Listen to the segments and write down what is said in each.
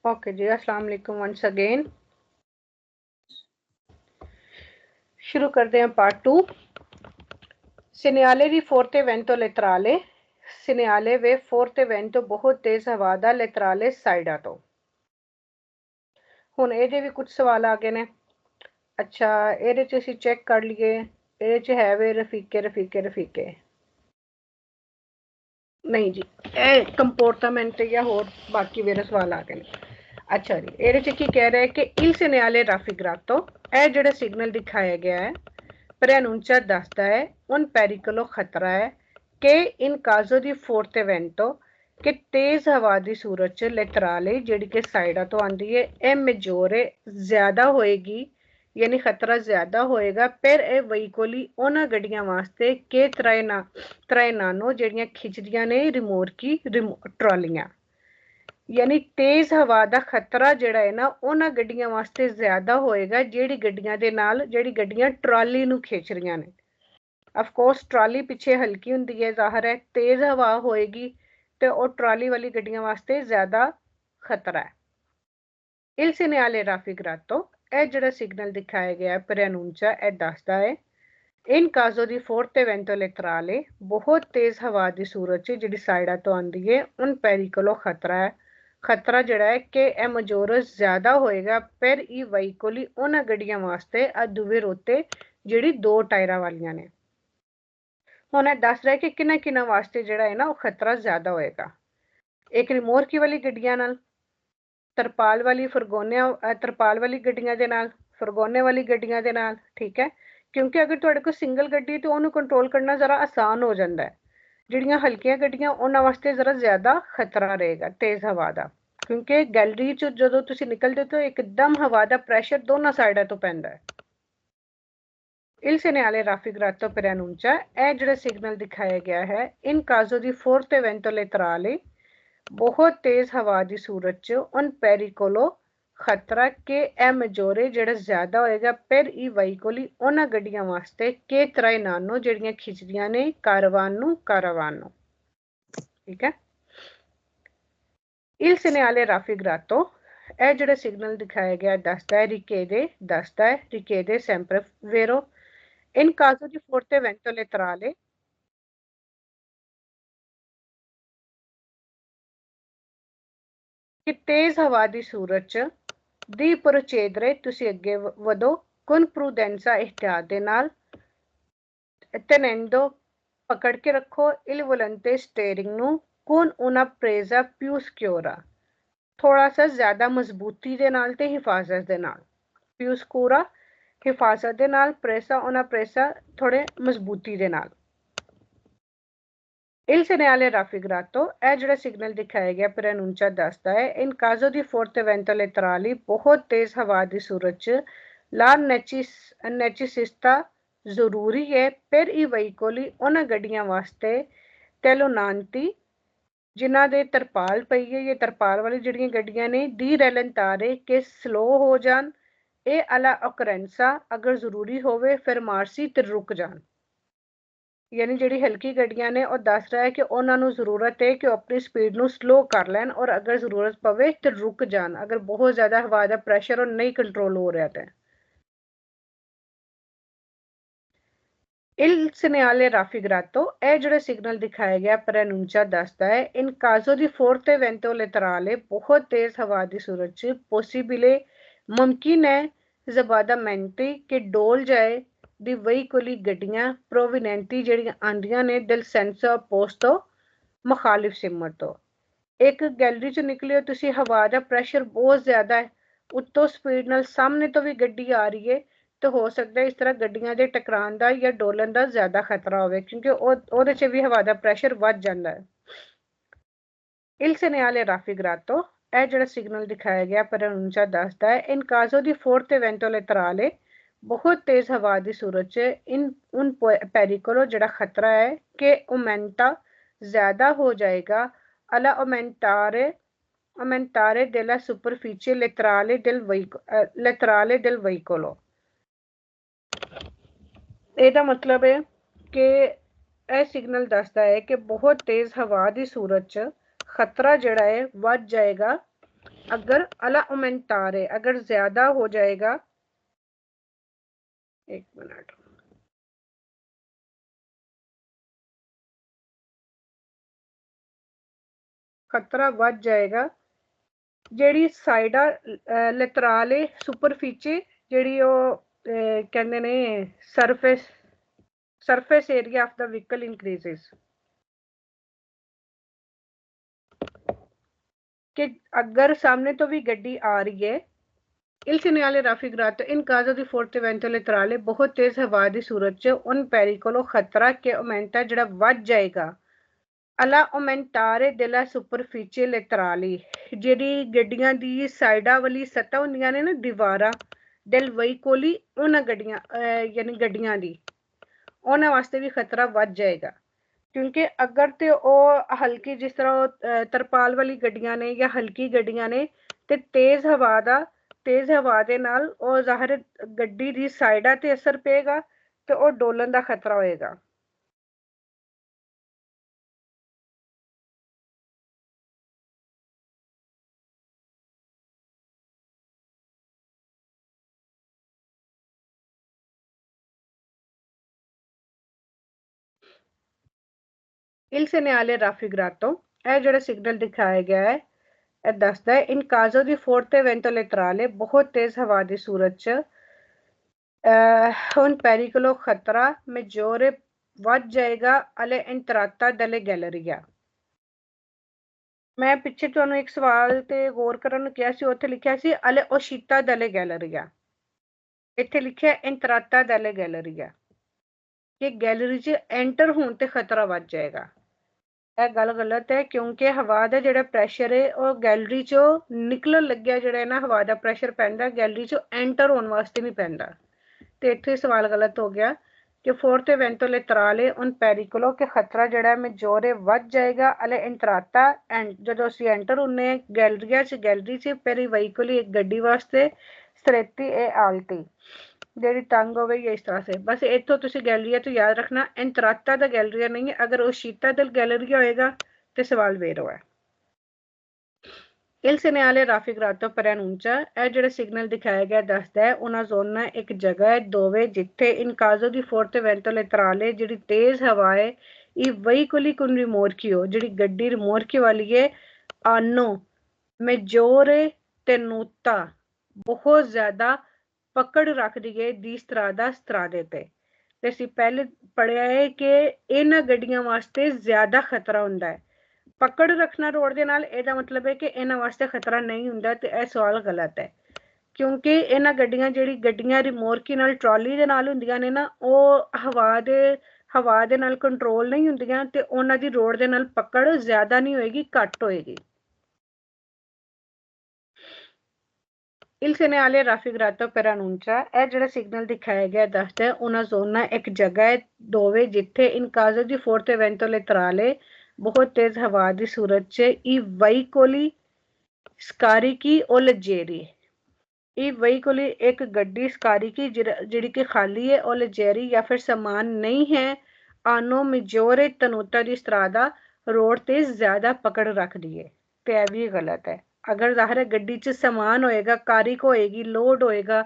Okay जी, अस्सलाम वालेकुम once again. शुरू करते हैं पार्ट 2। सिनेले दी फोर्ते वेंटो लेतराले सिनेले वे फोर्ते वेंटो बहुत तेज हवा दा लेतराले साइडा तो। हुण ਇਹਦੇ भी कुछ सवाल आ गए ने। अच्छा, ਇਹਦੇ ਚ ਅਸੀਂ चेक कर लिए, ਇਹਦੇ ਚ है वे रफीके रफीके रफीके नहीं जी, कंपोर्टामेंट या होर बाकी मेरे सवाल आ गए ने। अच्छा जी, ਇਹਦੇ ਚ ਕੀ ਕਹਿ ਰਿਹਾ है कि il segnale raffigurato ਇਹ ਜਿਹੜਾ सिग्नल दिखाया गया है preannuncia दसदा है un pericolo खतरा है कि in caso di forte vento कि तेज हवा की सूरत च लेतराले जिहड़ी कि साइडा तो आंदी है ए मेजोरे ज्यादा होएगी, यानी खतरा ज्यादा होएगा। फिर ए वहीकोली उन्हां गड्डियां वास्ते के त्राइनानो जिहड़ियां खिचदियां ने रिमोट की ट्रॉलियां, यानी तेज हवा का खतरा जिहड़ा है ना उन्हां गड्डियां वास्ते ज्यादा होएगा जिहड़ी गड्डियां ट्रॉली नूं खिच रहीआं ने। अफकोर्स ट्रॉली पिछे हल्की हुंदी है, जाहिर है तेज हवा होएगी तो वो ट्रॉली वाली गड्डियां वास्ते ज्यादा खतरा है। il segnale raffigurato ਇਹ ਜਿਹੜਾ सिग्नल दिखाया गया है preannuncia ਇਹ ਦੱਸਦਾ है इन caso di forte vento laterale बहुत तेज हवा की सूरत च जिहड़ी साइडा तो आंदी है उन pericolo खतरा है। खतरा जिहड़ा है कि ਇਹ मजोरस ज्यादा होएगा पर ई वहीकोली उन्हां गड्डियां वास्ते आ दुवे रोते जिहड़ी दो टायरां वालियां ने। हुण ਇਹ ਦੱਸ ਰਿਹਾ कि किन्हां किन्हां वास्ते जिहड़ा है ना वो खतरा ज्यादा होएगा। एक रिमोरकी वाली गड्डियां नाल, तरपाल वाली गड्डियां दे नाल, फरगोने वाली गड्डियां दे नाल, ठीक है। क्योंकि अगर तुहाडे कोल सिंगल गड्डी है तो उहनूं कंट्रोल करना जरा आसान हो जाता है। जिहड़ियां हल्कियां गड्डियां उन्हां वास्ते जरा ज्यादा खतरा रहेगा तेज हवा का, क्योंकि गैलरी च जदों तुसीं निकलदे तो एकदम हवा का प्रैशर दोनों साइडां तो पैंदा है। il segnale raffigurato preannuncia è ਜਿਹੜਾ सिग्नल दिखाया गया है in caso di forte vento laterale बहुत तेज हवा की सूरत च उन pericolo खतरा के ए मजोरे जिहड़ा ज्यादा होएगा पर ई वहीकोली उन्हां गड्डियां वास्ते के त्राइनानो जिहड़ियां खिचदियां ने कारावानो, ठीक है। il segnale raffigurato ਇਹ ਜਿਹੜਾ सिग्नल दिखाया गया ਦੱਸਦਾ है richiede sempre vero in caso di forte vento laterale कि तेज हवा की सूरत च दी procedere तुसीं अगे वधो con prudenza एहतियात दे नाल tenendo पकड़ के रखो il volante steering नूं con una presa più sicura थोड़ा सा ज्यादा मजबूती दे नाल ते हिफाजत दे नाल। più sicura हिफाजत दे नाल, presa una presa थोड़े मजबूती दे नाल। il segnale raffigurato è ਜਿਹੜਾ सिग्नल दिखाया गया preannuncia ਦੱਸਦਾ है in caso di forte vento laterale बहुत तेज हवा की सूरत च la necessità जरूरी है per i veicoli उन्हां गड्डियां वास्ते तेलोनांती जिन्हां दे तरपाल पई है, ये तरपाल वाली जिहड़ियां गड्डियां ने दी रैलंतारे के स्लो हो जान ए अला ओकरेंसा अगर जरूरी होवे फिर मारसी ते रुक जान, यानी जिहड़ी हल्की गड्डियां ने और दस रहा है कि उन्हां नूं जरूरत है कि अपनी स्पीड नूं स्लो कर लैन और अगर जरूरत पवे तो रुक जान अगर बहुत ज्यादा हवा का प्रैशर और नहीं कंट्रोल हो रहा तो। il segnale raffigurato è ਜਿਹੜਾ सिग्नल दिखाया गया preannuncia ਦੱਸਦਾ है in caso di forte vento laterale बहुत तेज हवा की सूरत च possibile मुमकिन है ज़बादामेंटी कि डोल जाए दी veicoli गड्डियां प्रोविनेंटी जिहड़ियां आंदियां ने del senso opposto मुखालिफ सिमत तो। एक गैलरी चो निकले हो तुसीं, हवा का प्रैशर बहुत ज्यादा है, उत्तों स्पीड नाल सामने तो भी गड्डी आ रही है तो हो सकता है इस तरह गड्डियां दे टकरान दा या डोलन दा ज्यादा खतरा होवे क्योंकि ओहदे च भी हवा का प्रैशर वध जांदा है। il segnale raffigurato è ਜਿਹੜਾ सिग्नल दिखाया गया preannuncia ਦੱਸਦਾ है in caso di forte vento laterale बहुत तेज हवा की सूरत च इन उन pericolo ਜਿਹੜਾ खतरा है कि aumenta ज्यादा हो जाएगा alla aumentare della superficie laterale del veicolo। ਇਹਦਾ मतलब है कि यह सिग्नल दसदा है कि बहुत तेज हवा की सूरत च खतरा जिहड़ा है वध जाएगा अगर अला उमेंटारे अगर ज्यादा हो जाएगा, एक मिनट, खतरा बढ़ जाएगा, ਜਿਹੜੀ ਸਾਈਡਾਂ ਲੈਤਰਾਲੇ ਸੁਪਰਫੀਚੇ, ਜਿਹੜੀ ਉਹ ਕਹਿੰਦੇ ਨੇ ਸਰਫੇਸ ਏਰੀਆ ਆਫ ਦਾ ਵਹੀਕਲ ਇਨਕਰੀਜ਼es, कि अगर सामने तो भी गड्डी आ रही है, il segnale raffigurato in caso di forte vento laterale बहुत तेज हवा की सूरत च उन pericolo खतरा के aumenta ਜਿਹੜਾ ਵੱਧ ਜਾਏਗਾ alla aumentare della superficie laterali, ਜਿਹੜੀ ਗੱਡੀਆਂ ਦੀ ਸਾਈਡਾਂ ਵਾਲੀ ਸਤ੍ਹਾ ਹੁੰਦੀਆਂ ਨੇ ਨਾ ਦੀਵਾਰਾਂ del veicoli, ਉਹਨਾਂ ਗੱਡੀਆਂ ਯਾਨੀ ਗੱਡੀਆਂ ਦੀ ਉਹਨਾਂ ਵਾਸਤੇ ਵੀ ਖਤਰਾ ਵੱਧ ਜਾਏਗਾ। क्योंकि अगर तो वह हल्की जिस तरह तरपाल वाली गड्डियां ने या हल्की गड्डियां ने ते तेज हवा दे नाल वो ज़ाहिर गड्डी दी साइडा ते असर पेगा ते वो डोलन दा खतरा होएगा। Il segnale raffigurato ਇਹ ਜਿਹੜਾ ਸਿਗਨਲ ਦਿਖਾਇਆ ਗਿਆ ਹੈ ਇਹ ਦੱਸਦਾ ਹੈ in caso di forte vento laterale बहुत तेज हवा ਦੀ ਸੂਰਤ ਚ un pericolo खतरा maggiore ਵੱਧ ਜਾਏਗਾ alle entrata delle galleria। मैं पिछे तुहानू एक सवाल ते गौर करन नू किहा सी, उत्थे लिखिया सी alle uscita dalle galleria, इत्थे लिखिया entrata dalle galleria कि गैलरी च एंटर होने ते खतरा बढ़ जाएगा। ਇਹ ਗੱਲ ਗਲਤ ਹੈ ਕਿਉਂਕਿ ਹਵਾ ਦਾ ਜਿਹੜਾ ਪ੍ਰੈਸ਼ਰ ਹੈ ਉਹ ਗੈਲਰੀ ਚੋਂ ਨਿਕਲਣ ਲੱਗਿਆ ਜਿਹੜਾ ਨਾ ਹਵਾ ਦਾ ਪ੍ਰੈਸ਼ਰ ਪੈਂਦਾ ਗੈਲਰੀ ਚੋਂ ਐਂਟਰ ਹੋਣ ਵਾਸਤੇ ਨਹੀਂ ਪੈਂਦਾ। ਤੇ ਇੱਥੇ ਸਵਾਲ ਗਲਤ ਹੋ ਗਿਆ ਕਿ forte vento laterale un pericolo ਕਿ ਖਤਰਾ ਜਿਹੜਾ ਮੈਜੋਰੇ ਵੱਧ ਜਾਏਗਾ alle entrata ਐਂਡ ਜਦੋਂ ਅਸੀਂ ਐਂਟਰ ਹੁੰਨੇ ਗੈਲਰੀ ਚ ਪੇਰੀ ਵਹੀਕਲੀ ਇੱਕ ਗੱਡੀ ਵਾਸਤੇ stretti e alti ਜਿਹੜੀ ਤੰਗ ਹੋਵੇ ਇਸ ਤਰ੍ਹਾਂ ਸੇ ਬਸ ਇੱਥੋਂ ਤੁਸੀਂ ਗੈਲਰੀਆ ਤੋਂ ਯਾਦ ਰੱਖਣਾ entrata ਦਾ ਗੈਲਰੀਆ ਨਹੀਂ ਹੈ। ਅਗਰ uscita del galleria ਹੋਏਗਾ ਤੇ ਸਵਾਲ ਵੇਰੋ ਹੈ। Il segnale raffigurato preannuncia ਇਹ ਜਿਹੜਾ ਸਿਗਨਲ ਦਿਖਾਇਆ ਗਿਆ ਦੱਸਦਾ ਹੈ una zona ਇੱਕ ਜਗ੍ਹਾ ਹੈ dove ਜਿੱਥੇ in caso di forte vento laterale ਜਿਹੜੀ ਤੇਜ਼ ਹਵਾ ਹੈ ਇਹ veicoli con rimorchio ਜਿਹੜੀ ਗੱਡੀ ਰਿਮੋਰਕੀ ਵਾਲੀ ਹੈ hanno maggiore tenuta ਬਹੁਤ ਜ਼ਿਆਦਾ ਪਕੜ ਰੱਖਦੀ ਹੈ ਦੀ ਸਤਰਾਦੇ ਤੇ ਅਸੀਂ ਪਹਿਲੇ ਪੜਿਆ ਹੈ ਕਿ ਇਹਨਾਂ ਗੱਡੀਆਂ ਵਾਸਤੇ ਜ਼ਿਆਦਾ ਖਤਰਾ ਹੁੰਦਾ ਹੈ। ਪਕੜ ਰੱਖਣਾ ਰੋਡ ਦੇ ਨਾਲ ਇਹਦਾ ਮਤਲਬ ਹੈ ਕਿ ਇਹਨਾਂ ਵਾਸਤੇ ਖਤਰਾ ਨਹੀਂ ਹੁੰਦਾ ਤੇ ਇਹ ਸਵਾਲ ਗਲਤ ਹੈ ਕਿਉਂਕਿ ਇਹਨਾਂ ਗੱਡੀਆਂ ਰਿਮੋਰਕੀ ਨਾਲ ਟਰਾਲੀ ਦੇ ਨਾਲ ਹੁੰਦੀਆਂ ਨੇ ਨਾ ਉਹ ਹਵਾ ਦੇ ਨਾਲ ਕੰਟਰੋਲ ਨਹੀਂ ਹੁੰਦੀਆਂ ਤੇ ਉਹਨਾਂ ਦੀ ਰੋਡ ਦੇ ਨਾਲ ਪਕੜ ਜ਼ਿਆਦਾ ਨਹੀਂ ਹੋਏਗੀ, ਘੱਟ ਹੋਏਗੀ। Il segnale raffigurato preannuncia ਇਹ ਜਿਹੜਾ ਸਿਗਨਲ ਦਿਖਾਇਆ ਗਿਆ ਦੱਸਦਾ ਹੈ una zona ਇੱਕ ਜਗ੍ਹਾ ਹੈ dove ਜਿੱਥੇ in caso di forte vento laterale ਬਹੁਤ ਤੇਜ਼ ਹਵਾ ਦੀ ਸੂਰਤ ਚ i veicoli scarichi o leggeri ਇਹ veicoli ਇੱਕ ਗੱਡੀ scarichi ਜਿਹੜੀ ਕਿ ਖਾਲੀ ਹੈ o leggeri ਜਾਂ ਫਿਰ ਸਮਾਨ ਨਹੀਂ ਹੈ hanno maggiore tenuta di strada road ਤੇ ਜ਼ਿਆਦਾ ਪਕੜ ਰੱਖਦੀ ਹੈ ਤੇ ਇਹ ਵੀ ਗਲਤ ਹੈ। अगर ज़ाहिर है गड्डी च समान होएगा, कारिक होएगी, लोड होएगा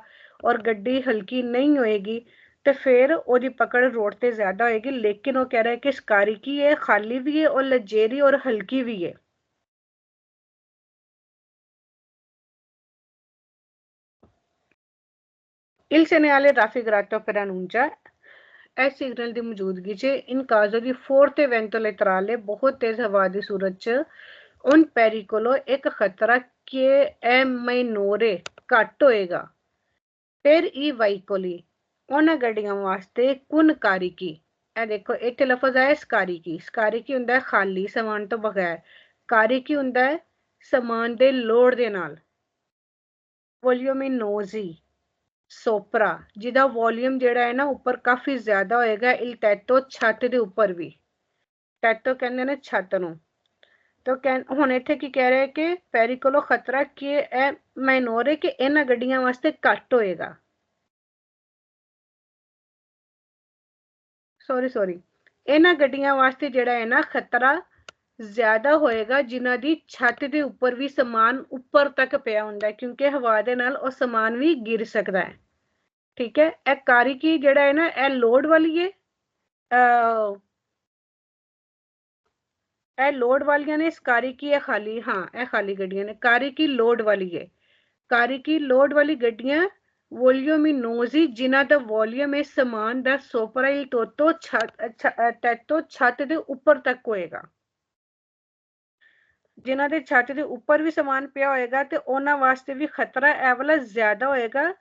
और गड्डी हल्की नहीं होएगी तो फिर ओदी पकड़ रोड ते ज़्यादा होएगी। लेकिन वो कह रहा है कि स्कारिकी है, खाली भी है और लजेरी और हल्की भी है। Il segnale raffigurato preannuncia ਇਸ ਸਿਗਨਲ ਦੀ ਮੌਜੂਦਗੀ 'ਚ ਇਨ ਕਾਜ਼ੋ ਦੀ forte vento laterale ਬਹੁਤ ਤੇਜ਼ ਹਵਾ ਦੀ ਸੂਰਤ 'ਚ उन pericolo एक खतरा के minore घट होएगा। फिर ई veicoli उन्हां गड्डियां वास्ते कुन कारिकी ਇਹ ਦੇਖੋ ਇੱਥੇ ਲਫ਼ਜ਼ ਆਇਆ ਸਕਾਰੀਕੀ। ਸਕਾਰੀਕੀ ਹੁੰਦਾ ਹੈ ਖਾਲੀ ਸਮਾਨ ਤੋਂ ਬਗੈਰ, ਕਾਰਿਕੀ ਹੁੰਦਾ ਹੈ ਸਮਾਨ ਦੇ ਲੋਡ ਦੇ ਨਾਲ। ਵੋਲਿਊਮਿਨੋਜ਼ੀ ਸੋਪਰਾ ਜਿਹਦਾ ਵੋਲਿਊਮ ਜਿਹੜਾ ਹੈ ਨਾ ਉੱਪਰ ਕਾਫੀ ਜ਼ਿਆਦਾ ਹੋਏਗਾ। ਇਲ ਟੈਟੋ ਛੱਤ ਦੇ ਉੱਪਰ ਵੀ, ਟੈਟੋ ਕਹਿੰਦੇ ਨੇ ਛੱਤ ਨੂੰ। तो ਹੁਣ ਇੱਥੇ ਕੀ ਕਹਿ ਰਿਹਾ ਕਿ ਪੈਰੀਕੋਲੋ ਖਤਰਾ ਕਿ ਇਹ ਮਾਈਨੋਰ ਕਿ ਇਹਨਾਂ ਗੱਡੀਆਂ ਵਾਸਤੇ ਘੱਟ ਹੋਏਗਾ। ਸੌਰੀ ਇਹਨਾਂ ਗੱਡੀਆਂ ਵਾਸਤੇ ਜਿਹੜਾ ਹੈ ਨਾ ਖਤਰਾ ਜ਼ਿਆਦਾ ਹੋਏਗਾ ਜਿਨ੍ਹਾਂ ਦੀ ਛੱਤ ਦੇ ਉੱਪਰ ਵੀ ਸਮਾਨ ਉੱਪਰ ਤੱਕ ਪਿਆ ਹੁੰਦਾ ਹੈ, ਕਿਉਂਕਿ ਹਵਾ ਦੇ ਨਾਲ ਉਹ ਸਮਾਨ ਵੀ ਗਿਰ ਸਕਦਾ ਹੈ। ਠੀਕ ਹੈ, ਇਹ ਕਾਰਿਕੀ ਜਿਹੜਾ ਹੈ ਨਾ, ਇਹ ਲੋਡ ਵਾਲੀ ਹੈ, ਇਹ ਲੋਡ ਵਾਲੀਆਂ ਨੇ, ਕਾਰਿਕੀ ਇਹ ਖਾਲੀ, ਹਾਂ ਇਹ ਖਾਲੀ ਗੱਡੀਆਂ ਨੇ। ਕਾਰਿਕੀ ਲੋਡ ਵਾਲੀ ਹੈ। ਕਾਰਿਕੀ ਲੋਡ ਵਾਲੀ ਗੱਡੀਆਂ ਵੋਲਿਊਮਿਨੋਜ਼ੀ, ਜਿਨ੍ਹਾਂ ਦਾ ਵੋਲਿਊਮ ਇਸ ਸਮਾਨ ਦਾ ਸੋਪਰਾਈਲ ਟੈਟੋ ਛੱਤ ਦੇ ਉੱਪਰ ਤੱਕ ਹੋਏਗਾ। ਜਿਨ੍ਹਾਂ ਦੇ ਛੱਤ ਦੇ ਉੱਪਰ ਵੀ ਸਮਾਨ ਪਿਆ ਹੋਏਗਾ ਤੇ ਉਹਨਾਂ ਵਾਸਤੇ ਵੀ ਖਤਰਾ ਇਹ ਵਾਲਾ ਜ਼ਿਆਦਾ ਹੋਏਗਾ,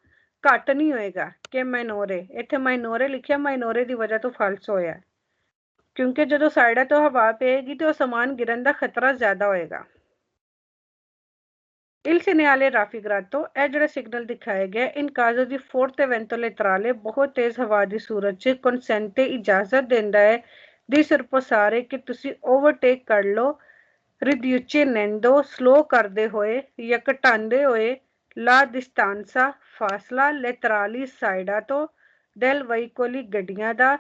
ਘੱਟ ਨਹੀਂ ਹੋਏਗਾ। ਕਿ ਮਾਈਨੋਰੇ, ਇੱਥੇ ਮਾਈਨੋਰੇ ਲਿਖਿਆ, ਮਾਈਨੋਰੇ ਦੀ ਵਜ੍ਹਾ ਤੋਂ ਫਾਲਸ ਹੋਇਆ, ਕਿਉਂਕਿ ਜਦੋਂ ਸਾਈਡਾਂ ਤੋਂ ਹਵਾ ਪਏਗੀ ਤੇ ਉਹ ਸਮਾਨ ਗਿਰਨ ਦਾ ਖਤਰਾ ਜ਼ਿਆਦਾ ਹੋਏਗਾ। Il segnale raffigurato, ਇਹ ਜਿਹੜਾ ਸਿਗਨਲ ਦਿਖਾਇਆ ਗਿਆ, ਇਨ ਕਾਜ਼ੋ ਦੀ forte vento laterale, ਬਹੁਤ ਤੇਜ਼ ਹਵਾ ਦੀ ਸੂਰਤ 'ਚ consente ਇਜਾਜ਼ਤ ਦਿੰਦਾ ਹੈ di sorpassare ਕਿ ਤੁਸੀਂ ਓਵਰਟੇਕ ਕਰ ਲਓ, riducendo ਸਲੋ ਕਰਦੇ ਹੋਏ ਜਾਂ ਘਟਾਉਂਦੇ ਹੋਏ, la distanza ਫਾਸਲਾ laterali ਸਾਈਡਾਂ ਤੋਂ del veicoli ਗੱਡੀਆਂ ਦਾ,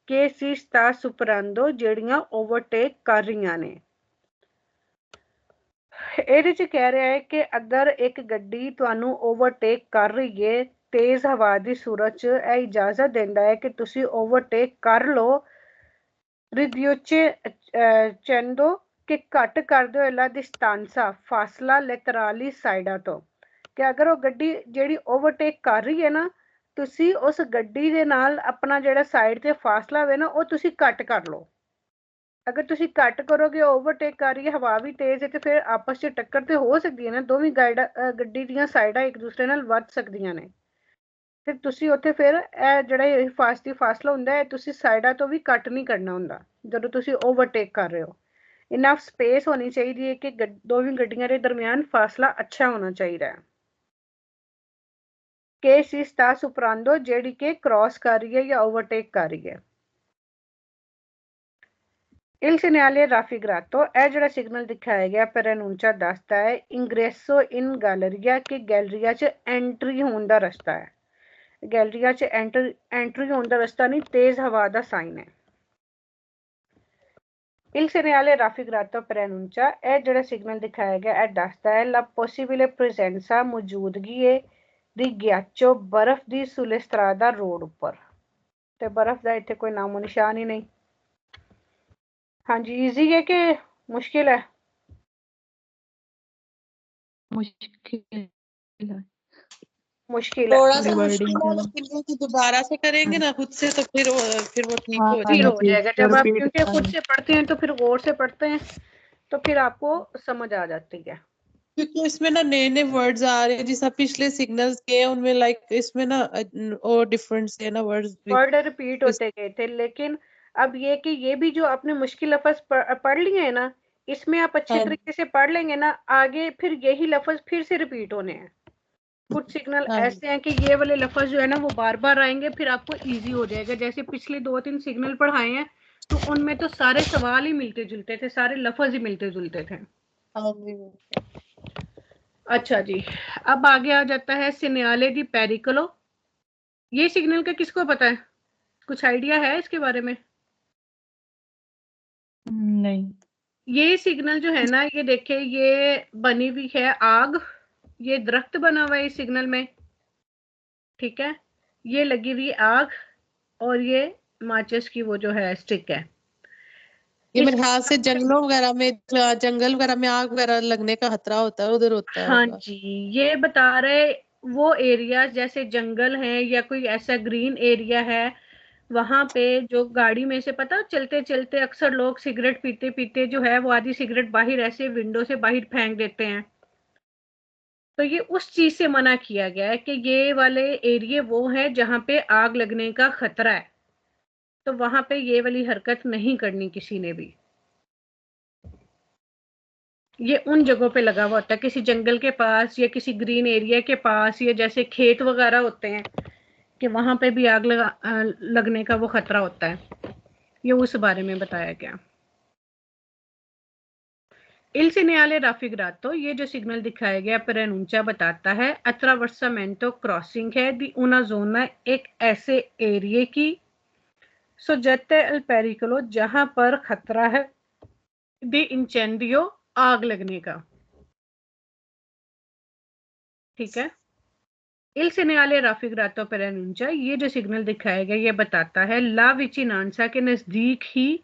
che si sta superando ਜਿਹੜੀਆਂ ਓਵਰਟੇਕ ਕਰ ਰਹੀਆਂ ਨੇ। ਇਹਦੇ 'ਚ ਕਹਿ ਰਿਹਾ ਹੈ ਕਿ ਅਗਰ ਇੱਕ ਗੱਡੀ ਤੁਹਾਨੂੰ ਓਵਰਟੇਕ ਕਰ ਰਹੀ ਹੈ ਤੇਜ਼ ਹਵਾ ਦੀ ਸੂਰਤ 'ਚ, ਇਹ ਇਜਾਜ਼ਤ ਦਿੰਦਾ ਹੈ ਕਿ ਤੁਸੀਂ ਓਵਰਟੇਕ ਕਰ ਲਓ, ਰਿਡਿਊਚੈਂਡੋ ਕਿ ਘੱਟ ਕਰਦੇ ਹੋਏ, ਲਾ ਡਿਸਟੈਂਸਾ ਫਾਸਲਾ ਲੈਟਰਾਲੀ ਸਾਈਡਾਂ ਤੋਂ, ਕਿ ਅਗਰ ਉਹ ਗੱਡੀ ਜਿਹੜੀ ਓਵਰਟੇਕ ਕਰ ਰਹੀ ਹੈ ਨਾ, ਤੁਸੀਂ ਉਸ ਗੱਡੀ ਦੇ ਨਾਲ ਆਪਣਾ ਜਿਹੜਾ ਸਾਈਡ ਤੇ ਫਾਸਲਾ ਹੋਵੇ ਨਾ, ਉਹ ਤੁਸੀਂ ਘੱਟ ਕਰ ਲਓ। ਅਗਰ ਤੁਸੀਂ ਘੱਟ ਕਰੋਗੇ, ਓਵਰਟੇਕ ਕਰ ਰਹੀ ਹੈ, ਹਵਾ ਵੀ ਤੇਜ਼ ਹੈ, ਤੇ ਫਿਰ ਆਪਸ 'ਚ ਟੱਕਰ ਤੇ ਹੋ ਸਕਦੀ ਹੈ ਨਾ, ਦੋਵੇਂ ਗੱਡੀ ਦੀਆਂ ਸਾਈਡਾਂ ਇੱਕ ਦੂਸਰੇ ਨਾਲ ਵੱਧ ਸਕਦੀਆਂ ਨੇ। ਤੇ ਤੁਸੀਂ ਉੱਥੇ ਫਿਰ ਇਹ ਜਿਹੜਾ ਫਾਸਲਾ ਹੁੰਦਾ ਹੈ, ਤੁਸੀਂ ਸਾਈਡਾਂ ਤੋਂ ਵੀ ਕੱਟ ਨਹੀਂ ਕਰਨਾ ਹੁੰਦਾ ਜਦੋਂ ਤੁਸੀਂ ਓਵਰਟੇਕ ਕਰ ਰਹੇ ਹੋ। ਇਨਫ ਸਪੇਸ ਹੋਣੀ ਚਾਹੀਦੀ ਹੈ ਕਿ ਦੋਵੇਂ ਗੱਡੀਆਂ ਦੇ ਦਰਮਿਆਨ ਫਾਸਲਾ ਅੱਛਾ ਹੋਣਾ ਚਾਹੀਦਾ ਹੈ। ਕਿ ਸੀ ਸਟਾ ਸੁਪਰਾਂਦੋ, ਜਿਹੜੀ ਕਿ ਕ੍ਰਾਸ ਕਰ ਰਹੀ ਹੈ ਜਾਂ ਓਵਰਟੇਕ ਕਰ ਰਹੀ ਹੈ। Il segnale raffigurato, ਇਹ ਜਿਹੜਾ ਸਿਗਨਲ ਦਿਖਾਇਆ ਗਿਆ ਪ੍ਰੈਨੂncia ਦੱਸਦਾ ਹੈ ਇੰਗ੍ਰੈਸੋ ਇਨ ਗੈਲਰੀਆ, ਕਿ ਗੈਲਰੀਆ 'ਚ ਐਂਟਰੀ ਹੋਣ ਦਾ ਰਸਤਾ ਹੈ। ਗੈਲਰੀਆ 'ਚ ਐਂਟਰੀ ਹੋਣ ਦਾ ਰਸਤਾ ਨਹੀਂ, ਤੇਜ਼ ਹਵਾ ਦਾ ਸਾਈਨ ਹੈ। Il segnale raffigurato ਪ੍ਰੈਨੂncia, ਇਹ ਜਿਹੜਾ ਸਿਗਨਲ ਦਿਖਾਇਆ ਗਿਆ, ਇਹ ਦੱਸਦਾ ਹੈ la possibile presenza, ਮੌਜੂਦਗੀ ਹੈ, ਦੀ ਗਿਆਚੋ, ਬਰਫ਼ ਦੀ ਸੁਲੇ ਸਟਰਾਦਾ ਰੋਡ ਉੱਪਰ, ਤੇ ਬਰਫ਼ ਦਾ ਇੱਥੇ ਕੋਈ ਨਾਮੋ ਨਿਸ਼ਾਨ ਹੀ ਨਹੀਂ। हाँ जी, इजी है कि मुश्किल है? मुश्किल है। मुश्किल है, थोड़ा सा मुश्किल है, लेकिन वो दोबारा से करेंगे ना खुद से, तो फिर वो ठीक हो फिर जाएगा। हो जाएगा। जब आप क्योंकि खुद से पढ़ते हैं तो फिर गौर से पढ़ते हैं, तो फिर आपको समझ आ जाती है। क्योंकि इसमें ना नए नए वर्ड्स आ रहे हैं, जैसा पिछले सिग्नल्स के उनमें लाइक इसमें ना और डिफरेंट से ना वर्ड रिपीट होते गए थे, लेकिन अब ये कि ये भी जो आपने मुश्किल लफ्ज पढ़ लिए हैं ना, इसमें आप अच्छे तरीके से पढ़ लेंगे ना, आगे फिर यही लफ्ज फिर से रिपीट होने हैं। कुछ सिग्नल ऐसे हैं कि ये वाले लफ्ज जो है ना वो बार बार आएंगे, फिर आपको इजी हो जाएगा। जैसे पिछले 2-3 सिग्नल पढ़ाए हैं तो उनमें तो सारे सवाल ही मिलते जुलते थे, सारे लफ्ज ही मिलते जुलते थे। अच्छा जी, अब आगे आ जाता है सिग्नले दी पेरिकोलो। ये सिग्नल का किसको पता है? कुछ आइडिया है इसके बारे में? नहीं। ये सिग्नल जो है ना, ये देखिए, ये बनी हुई है आग, ये दरख्त बना हुआ है इस सिग्नल में, ठीक है, ये लगी हुई आग और ये माचिस की वो जो है स्टिक है। ये मेरे ख्याल से जंगलों वगैरह में, जंगल वगैरह में आग वगैरह लगने का खतरा होता है, उधर होता है। हाँ जी, ये बता रहे वो एरिया जैसे जंगल है या कोई ऐसा ग्रीन एरिया है, वहां पे जो गाड़ी में से पता चलते चलते अक्सर लोग सिगरेट पीते पीते जो है वो आधी सिगरेट बाहर ऐसे विंडो से बाहर फेंक देते हैं, तो ये उस चीज से मना किया गया है कि ये वाले एरिया वो है जहां पे आग लगने का खतरा है, तो वहां पे ये वाली हरकत नहीं करनी किसी ने भी। ये उन जगहों पे लगा हुआ होता है, किसी जंगल के पास या किसी ग्रीन एरिया के पास, या जैसे खेत वगैरह होते हैं कि वहां पे भी आग लगने का वो खतरा होता है, ये उस बारे में बताया गया। Il segnale raffigurato, ये जो सिग्नल दिखाया गया प्रनूncia बताता है attraversamento क्रॉसिंग है दी una zona, एक ऐसे एरिया की, सोजेते अल पेरिकोलो, जहां पर खतरा है, द इंचेंडियो आग लगने का, ठीक है। इल सेनेले राफिग्रातो पर एनुंचा, ये जो सिग्नल दिखाया गया ये बताता है ला विचिनांसा के नजदीक ही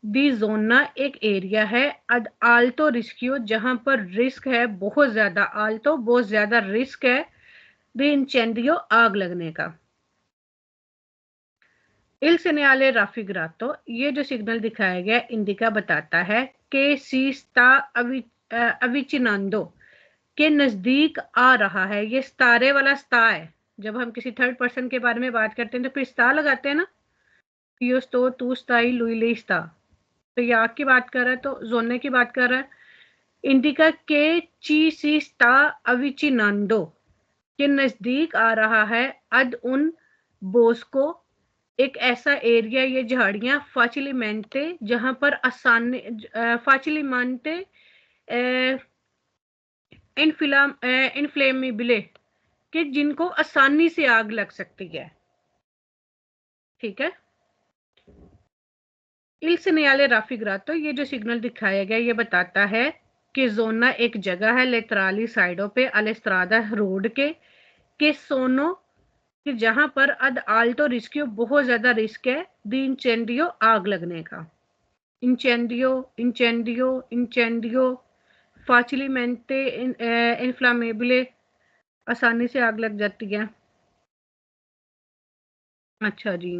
दी जोना एक एरिया है अद आल्टो रिस्क्यू, जहां पर रिस्क है बहुत ज्यादा, आल्टो बहुत ज्यादा रिस्क है द इंचेंडियो आग लगने का। इल सेनेले राफिग्रातो, ये जो सिग्नल दिखाया गया इंडिका बताता है के सी स्टा अविचिनांदो के नजदीक आ रहा है। ये स्तारे वाला स्ता है, जब हम किसी थर्ड पर्सन के बारे में बात करते हैं तो फिर स्ता लगाते हैं ना, यो स्तो तू स्ताई लुई ले स्ता, तो ये आग की बात कर रहा है तो जोने की बात कर रहा है। इंडिका के ची सी स्ता अविचिनांदो के नजदीक आ रहा है अद उन बोस्को, एक ऐसा एरिया, ये झाड़ियां फाचिलिमेंटे, जहां पर आसानी फाचिलिमेंटे इनफ्लेमेबले कि जिनको आसानी से आग लग सकती है, ठीक है। इल सेनेले राफिग्रातो, ये जो सिग्नल दिखाया गया ये बताता है कि जोना एक जगह है लेतराली साइडों पे अलेस्त्रादा रोड के सोनो, कि जहां पर अद आल्टो रिस्क्यू बहुत ज्यादा रिस्क है द इंचेंडियो आग लगने का। इंचेंडियो इंचेंडियो इंचेंडियो फाचिलिमेंटे इनफ्लामेबले, आसानी से आग लग जाती है। अच्छा जी,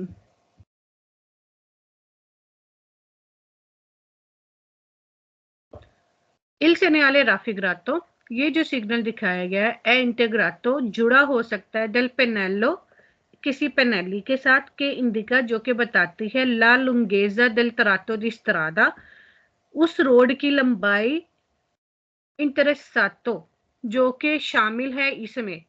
इल सेनेले राफिग्रातो, ये जो सिग्नल दिखाया गया है ए इंटेग्रातो जुड़ा हो सकता है डेल पेनेलो किसी पेनेली के साथ, के इंडिका जो कि बताती है ला लुंगेजा डेल तरातो दी स्त्रादा, उस रोड की लंबाई इंटरेसातो जो कि शामिल है इसमें,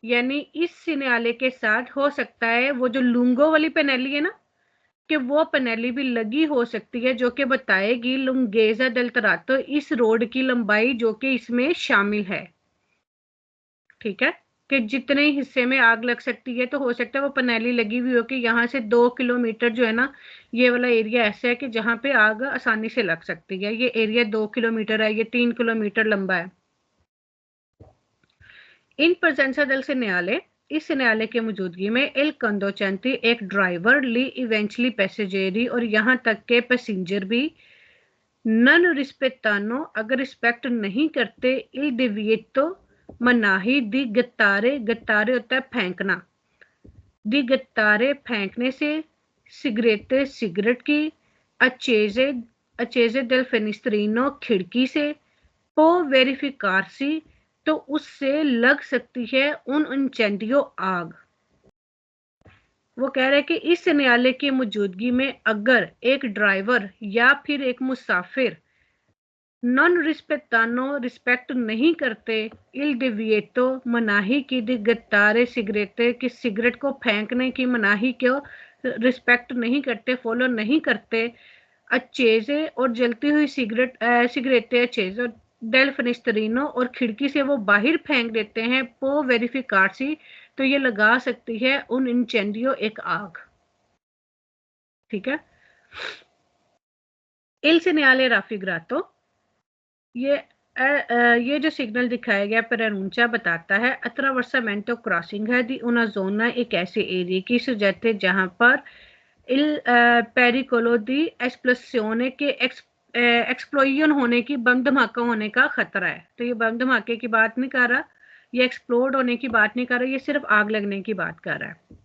यानी इस सिनेले के साथ हो सकता है वो जो लुंगो वाली पेनेली है ना, कि वो पेनेली भी लगी हो सकती है जो कि बताएगी लुंगेजा डेल तरातो इस रोड की लंबाई जो कि इसमें शामिल है, ठीक है। कि जितने हिस्से में आग लग सकती है तो हो सकता है वो पनेली लगी हुई हो कि यहाँ से 2 किलोमीटर जो है ना, ये वाला एरिया ऐसा है कि जहाँ पे आग आसानी से लग सकती है। ये एरिया 2 किलोमीटर है, ये 3 किलोमीटर लंबा है। इन presenza del segnale, इस न्यायालय के मौजूदगी में एल कंदोचेंती एक ड्राइवर ली इवेंचुअली पैसेंजरी, और यहाँ तक के पैसेंजर भी नन रिस्पेटानो, अगर रिस्पेक्ट नहीं करते, इल डिविएटो मनाही दी गत्तारे, गत्तारे होता है फेंकना, दी गत्तारे फेंकने से, सिगरेटे सिगरेट की, अचेजे अचेजे del fenestrino खिड़की से, पो वेरिफिकारसी तो उससे लग सकती है उन इंचेंडियो आग। वो कह रहे हैं कि इस न्यायालय की मौजूदगी में अगर एक ड्राइवर या फिर एक मुसाफिर नॉन रिस्पेक्टानो रिस्पेक्ट नहीं करते, इल डिविएटो मनाही की दी गत्तारे सिगरेटे की सिगरेट को फेंकने की मनाही को रिस्पेक्ट नहीं करते, फॉलो नहीं करते, अच्छेजे और जलती हुई सिगरेटें अच्छेजे डेल फिनिस्टरिनो और खिड़की से वो बाहर फेंक देते हैं, पो वेरिफिकारसी तो ये लगा सकती है उन इंचेंडियो एक आग, ठीक है। इल सेनेले राफिग्रातो, ये ये जो सिग्नल दिखाया गया पेरानूंचा बताता है अट्रावर्सामेंटो क्रॉसिंग है दी उना जोना, एक ऐसे एरिया की सुजैते जहां पर इल पेरिकोलो दी एक्सप्लोसियोने के एक्सप्लोजन होने की, बम धमाका होने का खतरा है। तो ये बम धमाके की बात नहीं कर रहा, ये एक्सप्लोड होने की बात नहीं कर रहा, ये सिर्फ आग लगने की बात कर रहा है।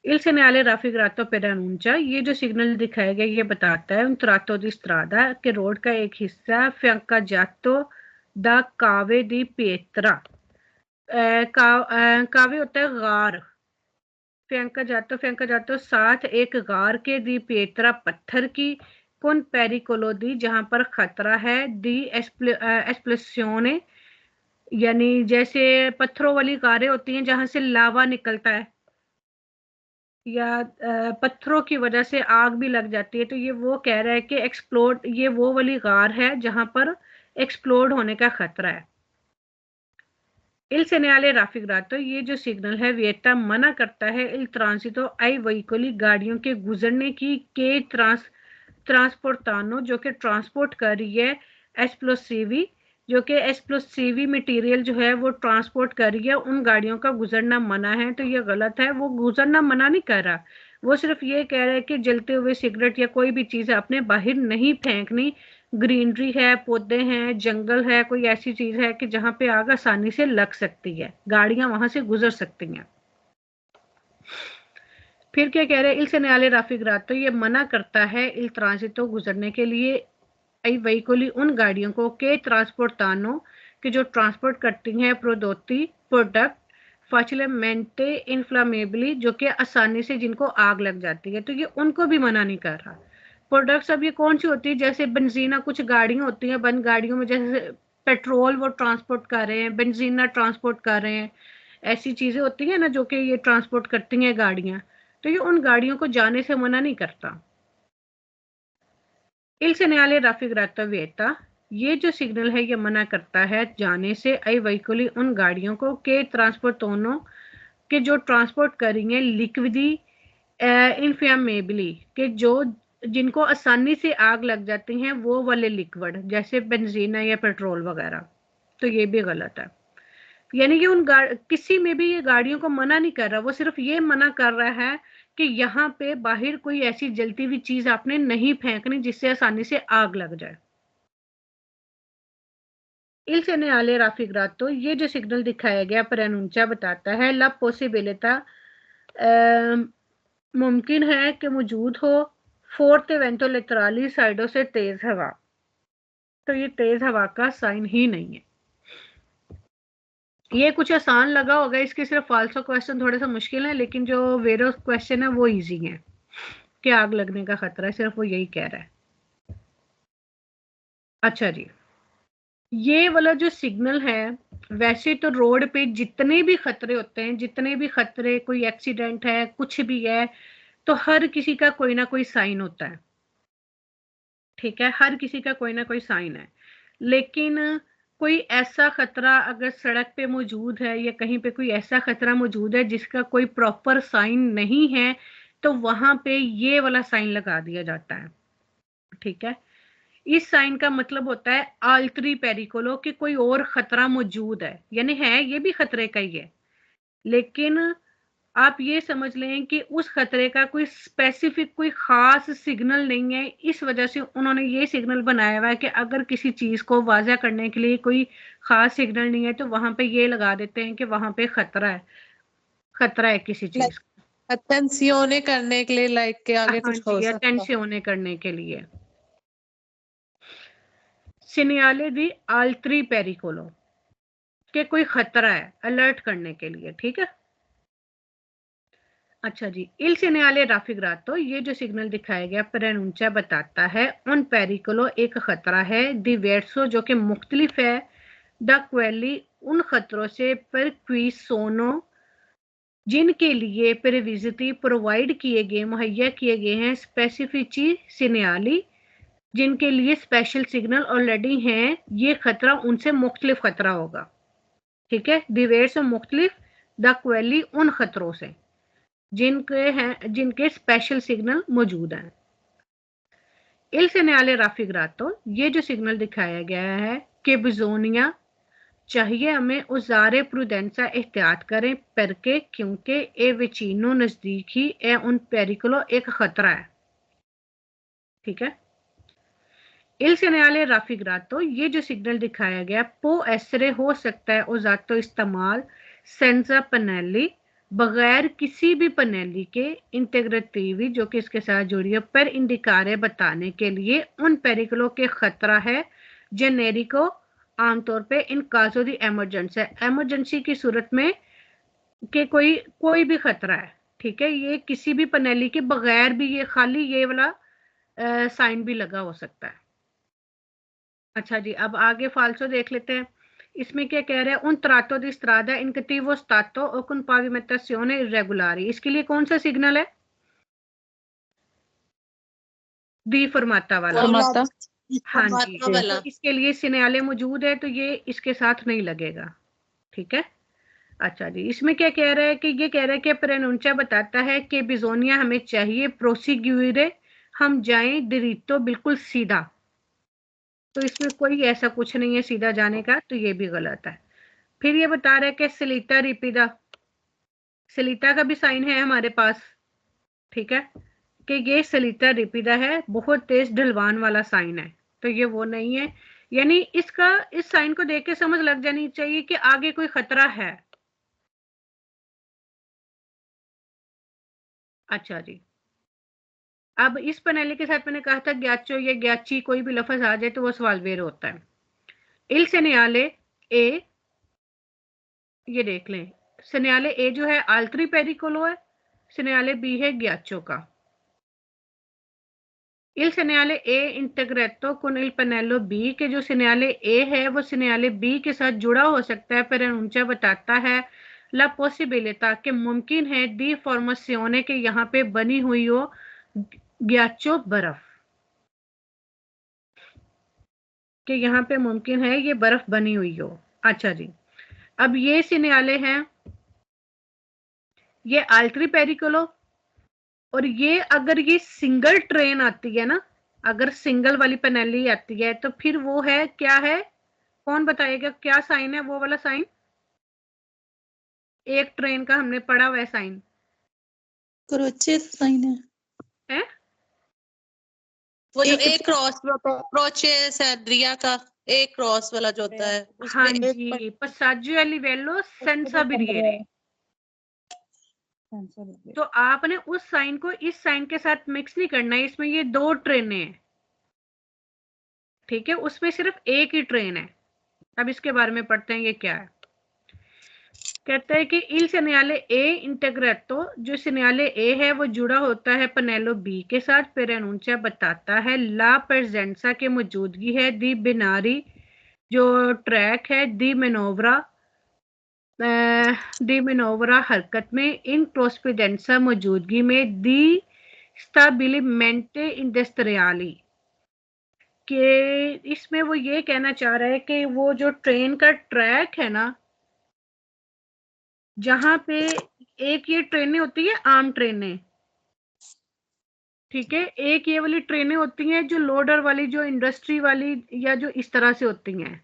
इल सेनेले राफिग्रातो पेरानूंचा, ये जो सिग्नल दिखाया गया ये बताता है उन त्रातो दी स्त्रादा के रोड का एक हिस्सा फ्यांकाजातो दा कावे दी पेत्रा, कावे होता है गार, फेंका जातो साथ एक गार के दी पेत्रा पत्थर की, कौन पेरिकोलो दी जहां पर खतरा है, दी एस्प्लेसियोने यानी जैसे पत्थरों वाली गारें होती हैं जहां से लावा निकलता है या पत्थरों की वजह से आग भी लग जाती है, तो ये वो कह रहा है कि एक्सप्लोड, ये वो वाली गार है जहां पर एक्सप्लोड होने का खतरा है। इल सेनेले राफिग्रातो, ये जो सिग्नल है वियता मना करता है इल ट्रांसितो आई वहीकली गाड़ियों के गुजरने की, के ट्रांसपोर्टानो जो कि ट्रांसपोर्ट कर रही है S+CV, जो कि S+CV मटेरियल जो है वो ट्रांसपोर्ट कर रही है, उन गाड़ियों का गुजरना मना है। तो ये गलत है, वो गुजरना मना नहीं कर रहा, वो सिर्फ ये कह रहा है कि जलते हुए सिगरेट या कोई भी चीज़ आपने बाहर नहीं फेंकनी। ग्रीनरी है, पौधे हैं, जंगल है, कोई ऐसी चीज़ है कि जहाँ पे आग आसानी से लग सकती है, गाड़ियां वहां से गुजर सकती हैं। फिर क्या कह रहे हैं, इल सेनाले राफिग्रातो, ये मना करता है इल ट्रांसितो गुजरने के लिए आई वहीकोली उन गाड़ियों को के ट्रांसपोर्टानो कि जो ट्रांसपोर्ट करती हैं प्रोडोती प्रोडक्ट फाचिलमेंटे इन्फ्लामेबली, जो कि आसानी से जिनको आग लग जाती है, तो ये उनको भी मना नहीं कर रहा। प्रोडक्ट्स अब ये कौन सी होती है, जैसे बेंजीना, कुछ गाड़ियां होती हैं, बंद गाड़ियों में जैसे पेट्रोल वो ट्रांसपोर्ट कर रहे हैं, बेंजीना ट्रांसपोर्ट कर रहे हैं, ऐसी चीजें होती हैं ना जो कि ये ट्रांसपोर्ट करती हैं गाड़ियां, तो ये उन गाड़ियों को जाने से मना नहीं करता। इल सेनाले राफिग्रातो विएटा, ये जो सिग्नल है ये मना करता है जाने से आई वहीकुली उन गाड़ियों को के ट्रांसपोर्टोनो के जो ट्रांसपोर्ट करेंगे लिक्विडी इनफ्लेमेबली, के जो जिनको आसानी से आग लग जाती हैं वो वाले लिक्विड जैसे बेंजीना या पेट्रोल वगैरह, तो ये भी गलत है। यानी कि उन किसी में भी ये गाड़ियों को मना नहीं कर रहा, वो सिर्फ ये मना कर रहा है कि यहाँ पे बाहर कोई ऐसी जलती हुई चीज आपने नहीं फेंकनी जिससे आसानी से आग लग जाए। इल सेनाले राफिग्रातो, ये जो सिग्नल दिखाया गया प्रेनुंचा बताता है ला पॉसिबिलिटा, मुमकिन है कि मौजूद हो फोर्थ इवेंटो लेटराली साइडों से तेज हवा, तो ये तेज हवा का साइन ही नहीं है। ये कुछ आसान लगा होगा, इसके सिर्फ फाल्सो क्वेश्चन थोड़े सा मुश्किल है, लेकिन जो वेरो क्वेश्चन है वो इजी है कि आग लगने का खतरा है, सिर्फ वो यही कह रहा है। अच्छा जी, ये वाला जो सिग्नल है, वैसे तो रोड पे जितने भी खतरे होते हैं, जितने भी खतरे, कोई एक्सीडेंट है, कुछ भी है, तो हर किसी का कोई ना कोई साइन होता है, ठीक है, हर किसी का कोई ना कोई साइन है। लेकिन कोई ऐसा खतरा अगर सड़क पे मौजूद है या कहीं पे कोई ऐसा खतरा मौजूद है जिसका कोई प्रॉपर साइन नहीं है, तो वहां पे ये वाला साइन लगा दिया जाता है, ठीक है। इस साइन का मतलब होता है आल्टरी पेरिकोलो, कि कोई और खतरा मौजूद है, यानी है ये भी खतरे का ही है, लेकिन आप ये समझ लें कि उस खतरे का कोई स्पेसिफिक कोई खास सिग्नल नहीं है। इस वजह से उन्होंने ये सिग्नल बनाया हुआ है कि अगर किसी चीज को वाज़ा करने के लिए कोई खास सिग्नल नहीं है तो वहां पे ये लगा देते हैं कि वहां पे खतरा है, खतरा है किसी चीज का। अटेंसियोने करने के लिए, लाइक के आगे हाँ कुछ हो जी, सकता है। अटेंसियोने करने के लिए। सिनियाले दी आल्ट्री पेरिकोलो, के कोई खतरा है, अलर्ट करने के लिए, ठीक है। अच्छा जी, इल सेनाले राफिग्रातो, ये जो सिग्नल दिखाया गया प्रेनुंचा बताता है उन पेरिकोलो, एक खतरा है, दिवेर्सो जो कि मुख्तलिफ है, द क्वेली उन खतरों से, पर क्विसोनो जिनके लिए प्रेविजिटी प्रोवाइड किए गए, मुहैया किए गए हैं, स्पेसिफिची सिनेली जिनके लिए स्पेशल सिग्नल ऑलरेडी हैं, ये खतरा उनसे मुख्तलिफ खतरा होगा, ठीक है। दिवेर्सो मुख्तलिफ, द क्वेली उन खतरों से जिनके स्पेशल सिग्नल मौजूद हैं। इल सेनाले राफिग्रातो, ये जो सिग्नल दिखाया गया है कि बिजोनिया, चाहिए हमें उजारे प्रुडेंसा एहतियात करें, परके क्योंकि ए विचिनो नजदीक ही ए उन पेरिकुलो एक खतरा है, ठीक है। इल सेनाले राफिग्रातो, ये जो सिग्नल दिखाया गया पो एसरे हो सकता है उजातो इस्तेमाल सेंसा पनेली, बगैर किसी भी पनेली के, इंटेग्रेटिवी जो कि इसके साथ जुड़ी है, पर इंडिकारे बताने के लिए उन पेरिकुलो के खतरा है, जेनेरिको आमतौर पे इन काजो दी इमरजेंसी, इमरजेंसी की सूरत में कि कोई भी खतरा है, ठीक है। ये किसी भी पनेली के बगैर भी, ये खाली ये वाला साइन भी लगा हो सकता है। अच्छा जी, अब आगे फाल्सो देख लेते हैं। इसमें क्या कह रहे हैं, उन trato di strada in cattivo stato o con pavimentazione irregolari, इसके लिए कौन सा सिग्नल है, दी फरमाता वाला। फरमाता हाँ जी, तो इसके लिए सिनेले मौजूद है तो ये इसके साथ नहीं लगेगा, ठीक है। अच्छा जी, इसमें क्या कह रहा है कि ये कह रहा है कि प्रेनुंचा बताता है कि बिजोनिया हमें चाहिए प्रोसीग्यूरे, हम जाएं डिरीतो बिल्कुल सीधा, तो इसमें कोई ऐसा कुछ नहीं है सीधा जाने का, तो ये भी गलत है। फिर ये बता रहा है कि सलीता रिपिदा, सलीता का भी साइन है हमारे पास, ठीक है, कि ये सलीता रिपिदा है, बहुत तेज ढलवान वाला साइन है, तो ये वो नहीं है। यानी इसका इस साइन को देख के समझ लग जानी चाहिए कि आगे कोई खतरा है। अच्छा जी, अब इस पनेली के साथ मैंने कहा था ग्याचो या ग्याची कोई भी लफ्ज आ जाए तो वो सवाल वेर होता है। इल सेनियाले ए, ये देख लें, सेनियाले ए जो है आल्त्री पेरिकोलो है, सेनियाले बी है ग्याचो का। इल सेनियाले ए इंटेग्रेटो con il pannello B, के जो सेनियाले ए है वो सेनियाले बी के साथ जुड़ा हो सकता है, पर ऊंचा बताता है ला पॉसिबिलिटा कि मुमकिन है दी फॉर्मेशियोने के यहाँ पे बनी हुई हो ग्याचो बर्फ, कि यहाँ पे मुमकिन है ये बर्फ बनी हुई हो। अच्छा जी, अब ये सिनियाले हैं, ये आल्ट्री पेरिकोलो, और ये अगर ये सिंगल ट्रेन आती है ना, अगर सिंगल वाली पनेली आती है तो फिर वो है क्या है, कौन बताएगा क्या साइन है वो वाला साइन, एक ट्रेन का हमने पढ़ा हुआ है साइन क्रोचे साइन है, वो जो एक एक क्रॉस होता है, क्रोचे सैद्रिया का एक क्रॉस वाला जो होता है उसमें हाँ एक जी, पसाजियो लिवेलो सेंसा बिरिएरे। तो आपने उस साइन को इस साइन के साथ मिक्स नहीं करना है, इसमें ये दो ट्रेनें हैं, ठीक है, उसमें सिर्फ एक ही ट्रेन है। अब इसके बारे में पढ़ते हैं ये क्या है। कहता है कि इल सेनियाले ए इंटेग्रेटो, जो सेनियाले ए है वो जुड़ा होता है पनेलो बी के साथ, पेरेनूंचा बताता है ला प्रेजेंसा की मौजूदगी है दी बिनारी, जो ट्रैक है दी मेनोवरा हरकत में, इन प्रोस्पिडेंसा मौजूदगी में, दी स्टाबिलिमेंटे इंडस्ट्रियाली, कि इसमें वो ये कहना चाह रहा है कि वो जो ट्रेन का ट्रैक है ना, जहां पे एक ये ट्रेनें होती है आम ट्रेनें, ठीक है, एक ये वाली ट्रेनें होती हैं जो लोडर वाली, जो इंडस्ट्री वाली या जो इस तरह से होती हैं,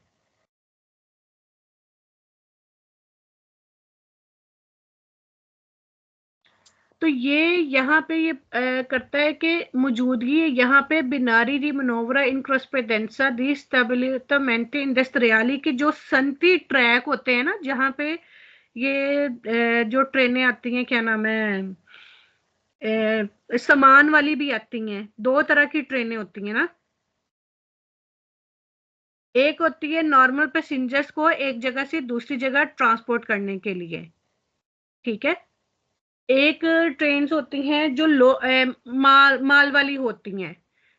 तो ये यहाँ पे ये करता है कि मौजूदगी है यहाँ पे बिनारी दी मनोवरा इनक्रोस्पेडेंसा दी स्टेबिलिटमेंटे इंडस्ट्रियाली के जो संती ट्रैक होते हैं ना, जहाँ पे ये जो ट्रेनें आती हैं, क्या नाम है, सामान वाली भी आती हैं, दो तरह की ट्रेनें होती हैं ना, एक होती है नॉर्मल पैसेंजर्स को एक जगह से दूसरी जगह ट्रांसपोर्ट करने के लिए, ठीक है, एक ट्रेन होती हैं जो माल वाली होती हैं।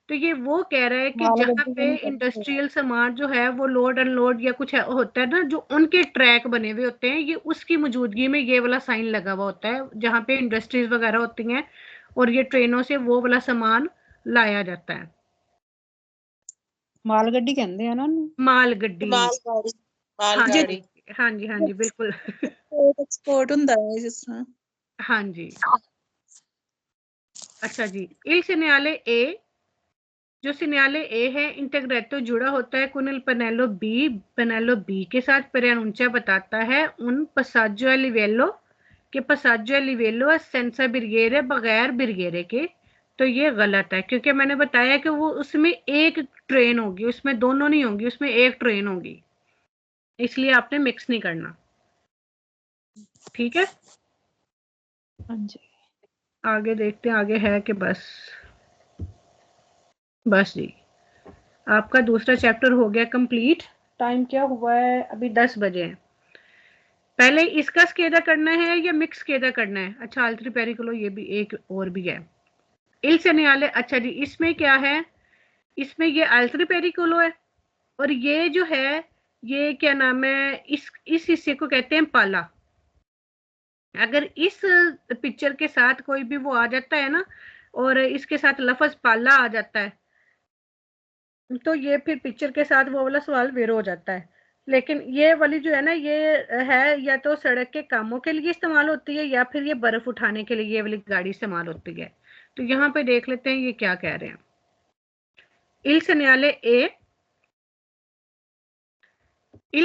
तो ये वो कह रहा है कि जहाँ पे इंडस्ट्रियल सामान जो है वो लोड अनलोड या कुछ होता है ना, जो उनके ट्रैक बने हुए होते हैं, ये उसकी मौजूदगी में ये वाला साइन लगा हुआ होता है, जहाँ पे इंडस्ट्रीज वगैरह होती हैं और ये ट्रेनों से वो वाला सामान लाया जाता है। माल गड्डी कहते हैं ना माल गड्डी, मालगाड़ी हाँ मालगाड़ी जी, हाँ जी, हाँ जी, बिल्कुल एक्सपोर्ट ਹੁੰਦਾ है जिस तरह। हाँ जी। अच्छा जी, इल सेनियाले ए, जो सिनियाले ए है इंटेग्रेटो जुड़ा होता है कुनल पनेलो बी के साथ, पेरेनूंचा बताता है उन पसाजो लिवेलो के पसाजो लिवेलो है सेंसा बिरगेरे, बगैर बिरगेरे के, तो ये गलत है, क्योंकि मैंने बताया कि वो उसमें एक ट्रेन होगी, उसमें दोनों नहीं होंगी, उसमें एक ट्रेन होगी, इसलिए आपने मिक्स नहीं करना, ठीक है। हाँ जी। आगे देखते हैं आगे है कि बस जी, आपका दूसरा चैप्टर हो गया कंप्लीट। टाइम क्या हुआ है, अभी 10 बजे हैं। पहले इसका स्केदा करना है या मिक्स स्केदा करना है? अच्छा, आल्ट्री पेरिकोलो ये भी एक और भी है, इल सेनियाले। अच्छा जी, इसमें क्या है, इसमें ये आल्ट्री पेरिकोलो है, और ये जो है ये क्या नाम है, इस हिस्से को कहते हैं पाला। अगर इस पिक्चर के साथ कोई भी वो आ जाता है ना, और इसके साथ लफ्ज पाला आ जाता है, तो ये फिर पिक्चर के साथ वो वाला सवाल वेर हो जाता है। लेकिन ये वाली जो है ना, ये है या तो सड़क के कामों के लिए इस्तेमाल होती है, या फिर ये बर्फ उठाने के लिए ये वाली गाड़ी इस्तेमाल होती है। तो यहाँ पे देख लेते हैं ये क्या कह रहे हैं। इल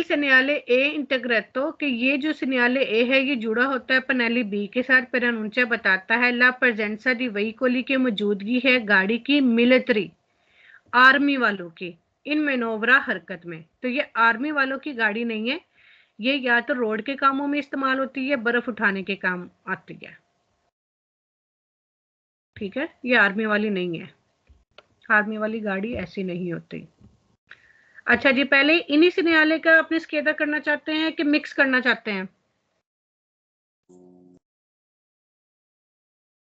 segnale ए इंटेग्रेटो कि ये जो segnale ए है ये जुड़ा होता है पनेली बी के साथ। प्रनंचा बताता है ला presenza di veicoli की मौजूदगी है गाड़ी की मिलिट्री आर्मी वालों की इन मेनोवरा हरकत में। तो ये आर्मी वालों की गाड़ी नहीं है, ये या तो रोड के कामों में इस्तेमाल होती है, बर्फ उठाने के काम आती है। ठीक है, ये आर्मी वाली नहीं है, आर्मी वाली गाड़ी ऐसी नहीं होती। अच्छा जी, पहले इन्हीं सिग्नल का अपने स्केदा करना चाहते हैं कि मिक्स करना चाहते हैं?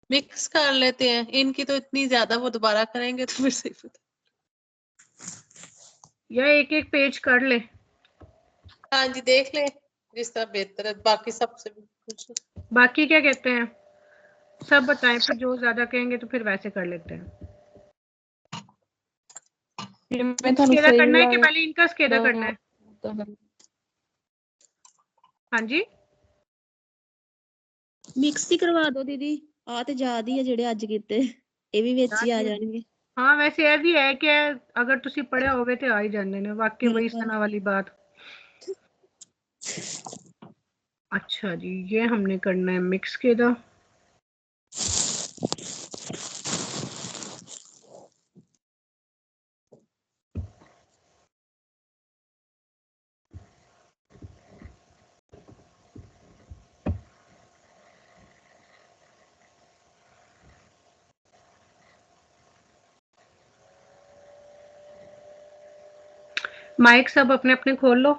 मिक्स कर लेते हैं, इनकी तो इतनी ज्यादा वो दोबारा करेंगे तो फिर सही पता। या एक एक पेज कर ले। हाँ जी, देख ले जिस तरह बेहतर है, बाकी सबसे पूछ लो। बाकी क्या कहते हैं सब बताएं, फिर जो ज्यादा कहेंगे तो फिर वैसे कर लेते हैं। स्केदा करना है कि पहले इनका स्केदा करना है? हाँ जी, ਮਿਕਸ ਹੀ ਕਰਵਾ ਦਿਓ ਦੀਦੀ, ਆ ਤੇ ਯਾਦ ਹੀ ਆ ਜਿਹੜੇ ਅੱਜ ਕੀਤੇ, ਇਹ ਵੀ ਵਿੱਚ ਹੀ ਆ ਜਾਣਗੇ। हाँ वैसे यह भी है कि अगर तुसी पढ़े होवे तो आ ही जाने ने, वाकई वही सना वाली बात। अच्छा जी, ये हमने करना है मिक्स के दा। माइक सब अपने अपने खोल लो।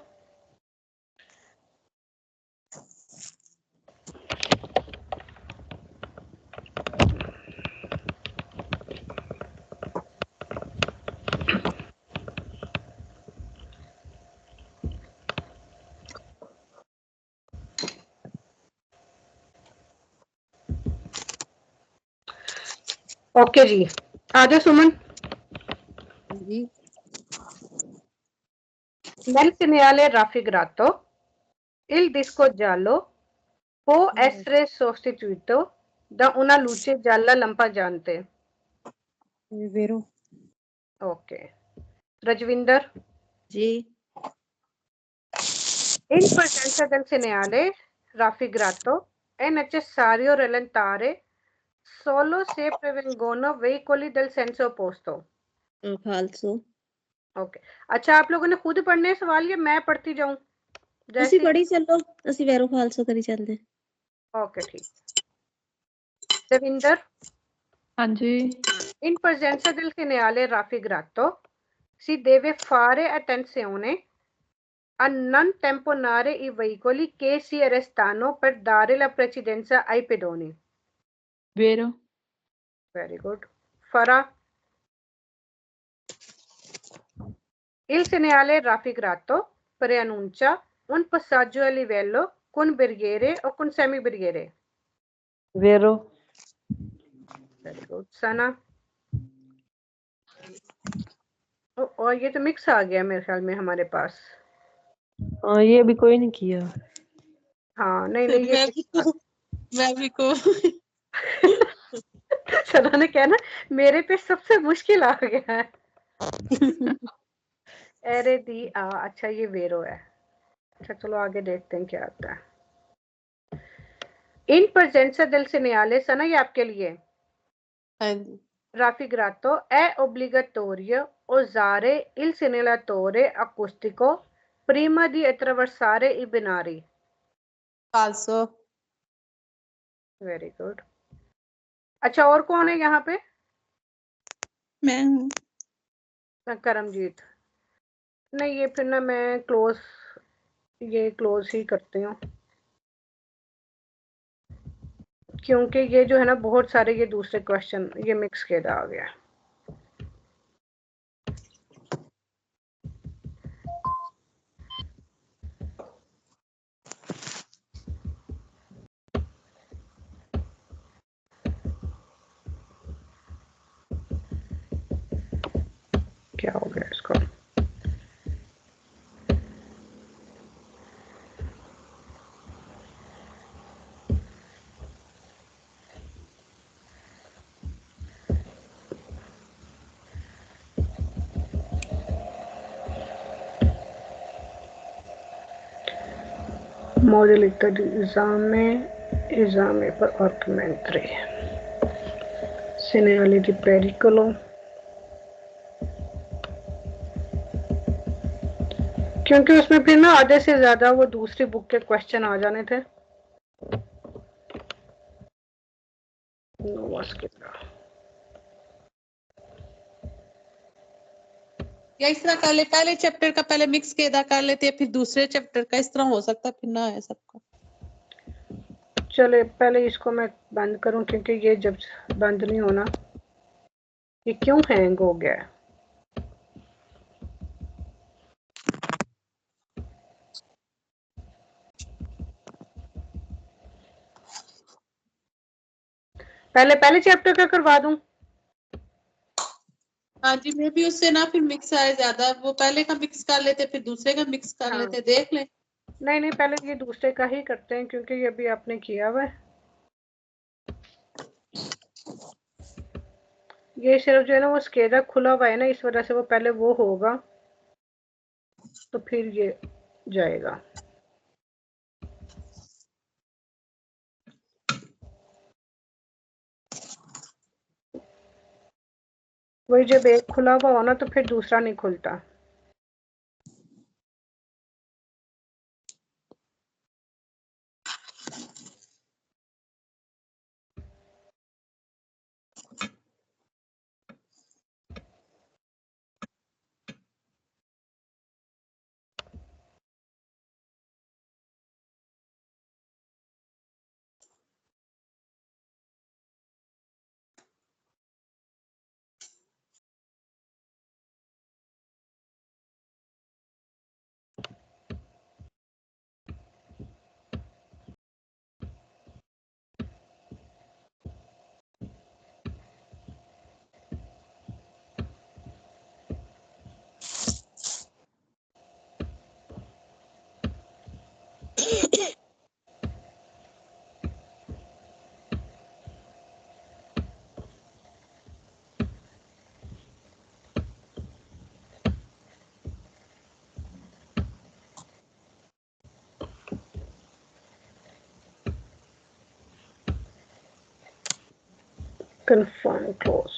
ओके जी, आ जाओ सुमन। जी Nel segnale raffigurato il disco giallo può essere sostituito da una luce gialla lampeggiante। वेरो okay, Rajwinder. Ji In presenza del segnale raffigurato è necessario rallentare solo se prevengono veicoli del senso opposto। फालसो। Okay, अच्छा आप लोगों ने खुद पढ़ने सवाल या मैं पढ़ती जाऊं? ਤੁਸੀਂ ਪੜ੍ਹੀ ਚੱਲੋ, ਅਸੀਂ ਵੈਰੋ ਫਾਲਸੋ ਕਰੀ ਚੱਲਦੇ। ओके ठीक। रविंदर। हाँ जी। In presenza del segnale raffigurato si deve fare attenzione a non tamponare i veicoli che si arrestano per dare la precedenza ai pedoni। वेरो Very good. Farah. Il segnale raffigurato preannuncia un passaggio a livello con barriere o con semi-barriere। वेरो Very good. Sana. और ये तो mix आ गया मेरे ख्याल में हमारे पास। हाँ ये अभी कोई नहीं किया। हाँ नहीं नहीं ये मैं भी को सना ने कहना मेरे पे सबसे मुश्किल आ गया है। अरे दी अच्छा ये वेरो है। अच्छा चलो आगे देखते हैं क्या आता है। इन presenza del segnale सना ये आपके लिए। हाँ जी, Raffigurato è obbligatorio usare il segnalatore acustico prima di attraversare i binari। फालसो। Very good. अच्छा और कौन है यहाँ पे? मैं हूँ। करमजीत। नहीं ये फिर ना मैं क्लोज ही करती हूँ क्योंकि ये जो है ना बहुत सारे ये दूसरे क्वेश्चन ये मिक्स किया आ गया। क्या हो गया इसको? modalità di esame per argomenti, segnali di pericolo, क्योंकि उसमें फिर ना आधे से ज्यादा वो दूसरी बुक के क्वेश्चन आ जाने थे। या इस तरह कर ले, पहले चैप्टर का पहले मिक्स केदा कर लेते हैं, फिर दूसरे चैप्टर का, इस तरह हो सकता है, फिर ना है सबका। चले पहले इसको मैं बंद करूं, क्योंकि ये जब बंद नहीं होना, ये क्यों हैंग हो गया है? पहले चैप्टर का करवा दूं? हाँ जी, मैं भी उससे ना फिर मिक्स आए ज्यादा, वो पहले का मिक्स कर लेते, फिर दूसरे का मिक्स कर हाँ। लेते, देख ले। नहीं पहले ये दूसरे का ही करते हैं, क्योंकि ये भी आपने किया हुआ है। ये सिर्फ जो है ना वो स्केदा खुला हुआ है ना, इस वजह से वो पहले वो होगा तो फिर ये जाएगा। वही जब एक खुला हुआ हो ना तो फिर दूसरा नहीं खुलता। Confirm close.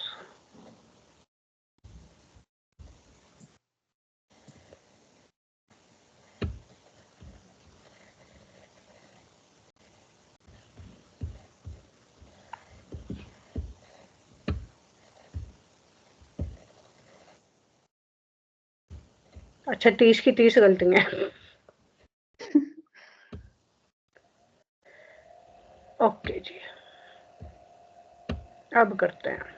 अच्छा 30 की 30 गलतियां। ओके जी, अब करते हैं।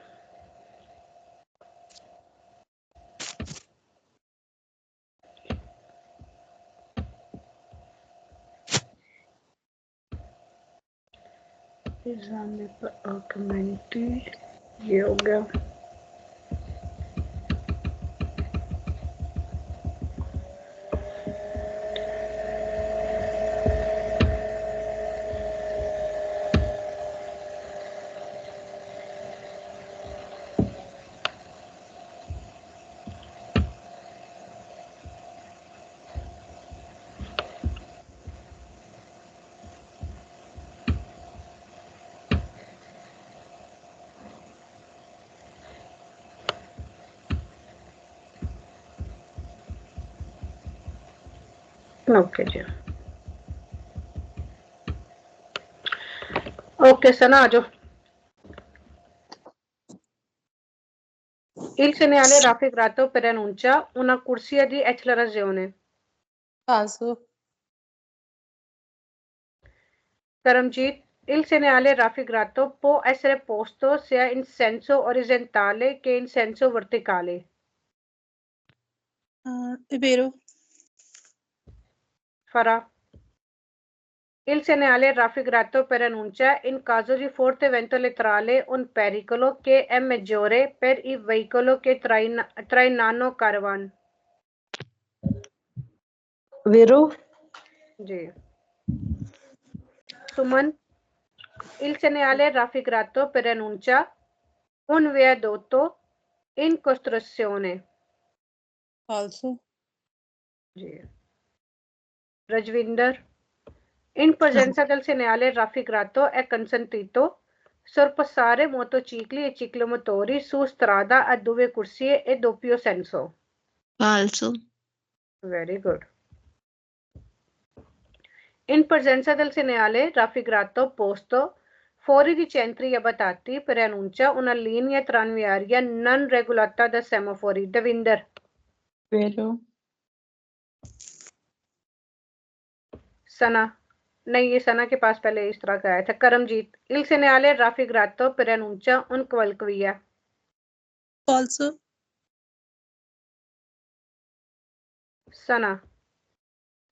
एग्जाम पर आर्गुमेंटी ये हो गया। ओके जी, ओके सना आ जाओ। Il segnale raffigurato per annuncia una corsia di accelerazione. Falso. Karamjit, il segnale raffigurato può essere posto sia in senso orizzontale che in senso verticale. È vero. Farah. Il segnale raffigurato per annuncia in caso di forte vento laterale un pericolo che è maggiore per il veicolo che trainano caravan. Vero. Ji. Suman, il segnale raffigurato per annuncia un viadotto in costruzione. Falso. Ji. Rajvinder, In presenza del segnale raffigurato è consentito sorpassare motocicli e ciclomotori su strada a 2 corsie e doppio senso. Falso. Very good. In presenza del segnale raffigurato posto fuori di centri abitati preannuncia una linea tranviaria non regolata da semafori. Devinder. Vero. सना नहीं, ये सना के पास पहले इस तरह का आया था. Karamjit. Il segnale raffigurato preannuncia un qualcosa. falso, Sana.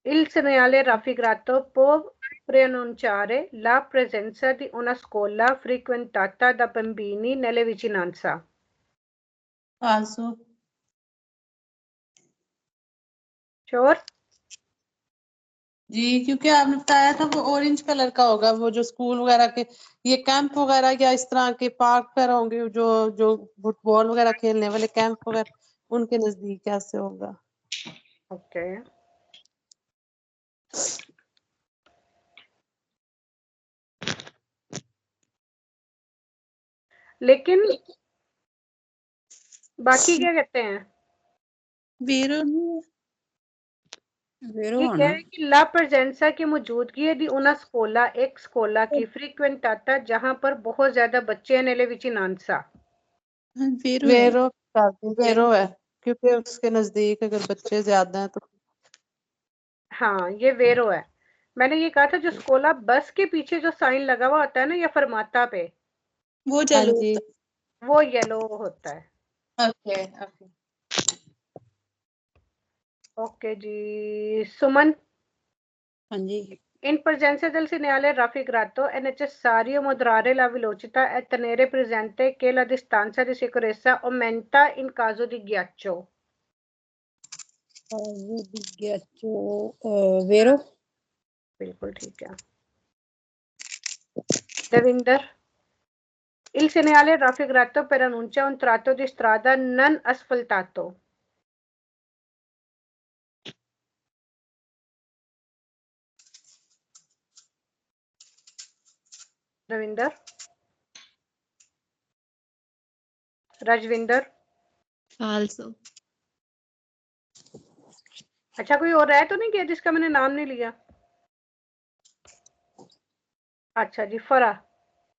Il segnale raffigurato può preannunciare la presenza di una scuola frequentata da bambini nelle vicinanza. falso, Sure? जी क्योंकि आपने बताया था वो ऑरेंज कलर का होगा, वो जो स्कूल वगैरह के ये कैंप वगैरह या इस तरह के पार्क वगैरह होंगे, जो जो फुटबॉल वगैरह खेलने वाले कैंप वगैरह उनके नजदीक कैसे होगा. Okay. लेकिन बाकी क्या कहते हैं? Vero ये क्या है कि ला presenza की मौजूदगी di una scuola, एक स्कूला की frequentata जहां पर बहुत ज्यादा बच्चे हैं nelle vicinanza. वेरो वेरो है क्योंकि उसके नजदीक अगर बच्चे ज्यादा हैं तो. हाँ, ये वेरो है. मैंने ये कहा था जो स्कूला बस के पीछे जो साइन लगा हुआ होता है ना या फरमाता पे, वो हाँ चलो. जी. वो येलो होता है. Okay okay. ओके जी. सुमन. हाँ जी. In presenza del segnale raffigurato è necessario moderare la velocità e tenere presente che la distanza di sicurezza aumenta in caso di ghiaccio. वेरो. बिल्कुल ठीक है. Devinder. Il segnale raffigurato preannuncia un tratto di strada non asfaltato. Devinder. Rajvinder. Falso. अच्छा, कोई और है तो नहीं किया जिसका मैंने नाम नहीं लिया? अच्छा जी. फरा.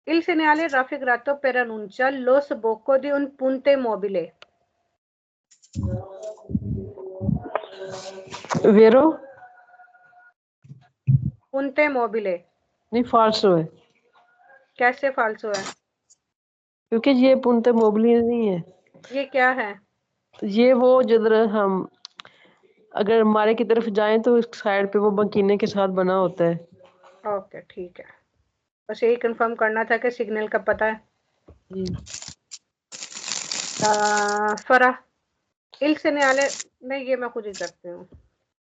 Il segnale raffigurato preannuncia lo sbocco di un punte mobile. वेरो. Punte mobile. नहीं, फाल्सो है कैसे फाल्सो है? क्योंकि ये पुंते मोबली नहीं है. ये क्या है? ये वो जिधर हम अगर हमारे की तरफ जाएं तो इस साइड पे वो बंकीने के साथ बना होता है. ओके ठीक है. बस यही कंफर्म करना था कि सिग्नल का पता है. जी. फरा. इल segnale नहीं, ये मैं खुद ही करती हूँ.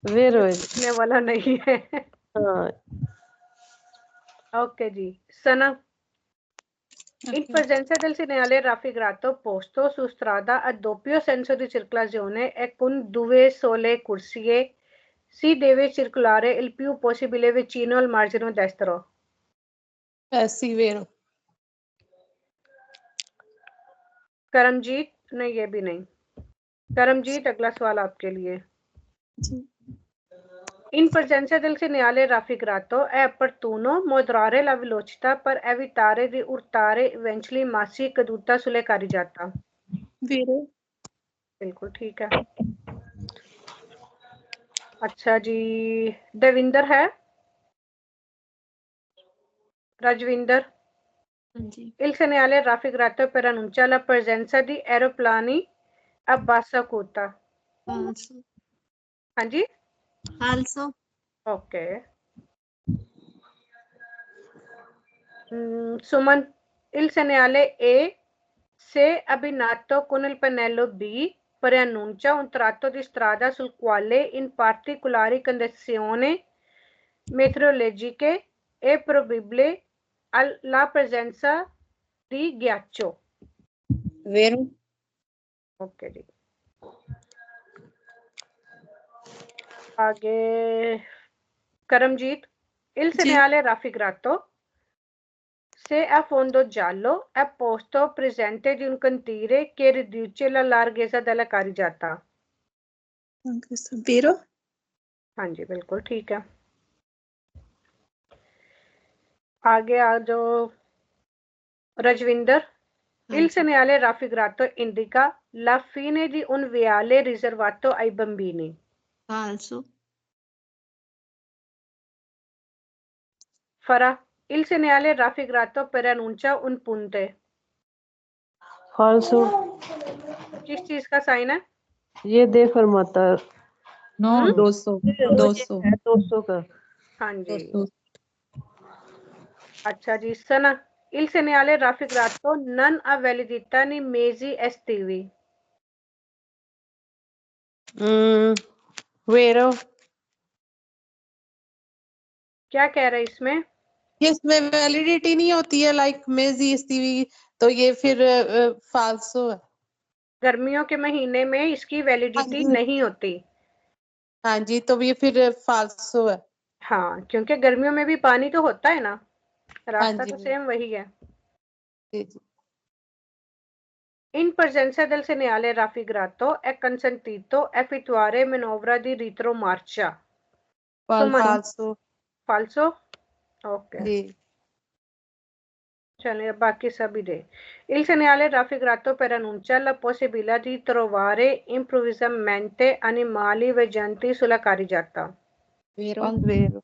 वेरो है. लिखने वाला नहीं है. हाँ. Okay ji. Sana. In presenza del segnale raffigurato posto su strada a doppio senso di circolazione e con due sole corsie si deve circolare il più possibile vicino al margine destro. ऐसी वेरो. करमजीत. नहीं, ये भी नहीं. करमजीत, अगला सवाल आपके लिए. In presenza del segnale raffigurato è opportuno moderare la velocità per evitare di urtare eventually massi caduta sulle carreggiata. वेरो. बिल्कुल ठीक है. अच्छा जी. देविंदर है. राजविंदर. हाँ जी. Il segnale raffigurato preannuncia la presenza di aeroplani a bassa quota. Falso. हाँ जी. Falso. Okay. Suman. Il segnale E se abbinato con il pannello B preannuncia un tratto di strada sul quale in particolari condizioni meteorologiche è probabile la presenza di ghiaccio. वेरो. Okay जी. आगे. Karamjeet. Il segnale raffigurato, se a fondo giallo, è posto presente di un cantiere che riduce la larghezza della carreggiata. Vero? हाँ जी बिल्कुल ठीक है। आगे आ जाओ Rajvinder. Il segnale raffigurato indica la fine di un viale riservato ai bambini. Falso. Farah. Il segnale raffigurato preannuncia un punte. फालसो। किस चीज का sign है? ये दे फरमाता है। नो 200 200 है 200 का। हाँ जी 200 अच्छा जी सना. Il segnale raffigurato non ha validità nei mesi estivi. वेरो। क्या कह रहे हैं इसमें? ये इसमें वैलिडिटी नहीं होती है लाइक मेजी स्टीवी, तो ये फिर फाल्सो है। गर्मियों के महीने में इसकी वैलिडिटी हाँ जी। नहीं होती। हाँ जी, तो ये फिर फाल्सो है। हाँ क्योंकि गर्मियों में भी पानी तो होता है ना, हाँ रास्ता जी तो सेम वही है। जी जी। In presenza del segnale raffigurato è consentito effettuare manovra di retromarcia. फाल्सो। Falso? Ok. जी। चलिए बाकी सभी दे. Il segnale raffigurato preannuncia la possibilità di trovare improvvisamente animali veggenti sulla carreggiata. Vero. वेरो।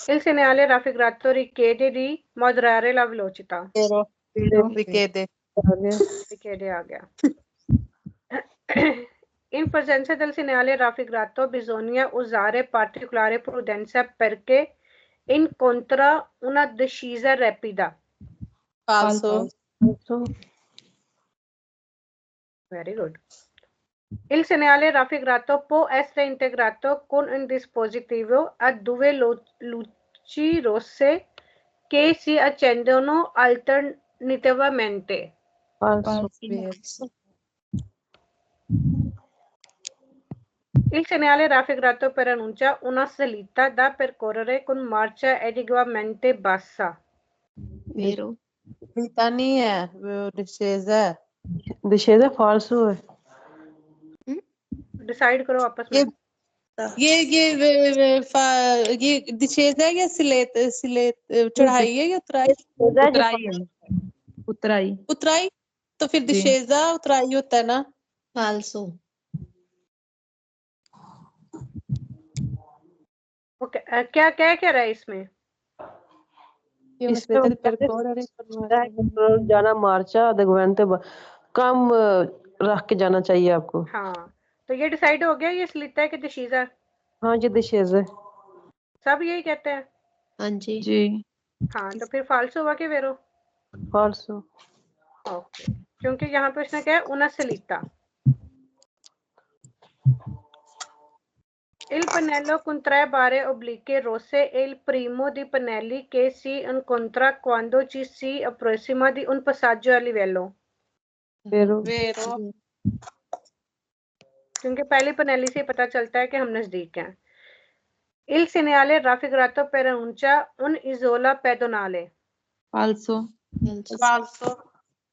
Il segnale raffigurato richiede di moderare la velocità. वेरो। रिकेदे। Richiede a gaya. In presenza del segnale raffigurato bisogna usare particolare prudenza perché incontra una discesa rapida. फाल्सो। Very good. Il segnale raffigurato può essere integrato con un dispositivo a due luci rosse che si accendono alternativamente. फालसो। Il segnale raffigurato preannuncia una salita da percorrere con marcia adeguatamente bassa. Vero. पता नहीं है, वो dishes है। दिशेदा फालसो है। Decide करो आपस ये में. ये डिशेज है या सिलेत सिलेत चढ़ाई है या उतराई? उतराई है उतराई उतराई, तो फिर जी। दिशेजा उतराई होता है ना। Falso. ओके क्या क्या कह रहा है इसमें? इसमें जाना मार्चा अदगवेंट कम रख के जाना चाहिए आपको। हाँ तो ये डिसाइड हो गया, ये सलिता है कि दिशीजा? हाँ जी दिशेज है। सब यही कहते हैं. हाँ जी. जी हाँ तो फिर फाल्सो हुआ कि वेरो? फालसो। ओके क्योंकि यहाँ पे उसने क्या है una salita. Il pannello con tre barre oblique rosse è il primo di pannelli che si incontra quando ci si approssima di un passaggio a livello. वेरो। वेरो। क्योंकि पहली पनेली से पता चलता है कि हम नजदीक हैं. Il segnale raffigurato preannuncia un isola pedonale. फाल्सो फाल्सो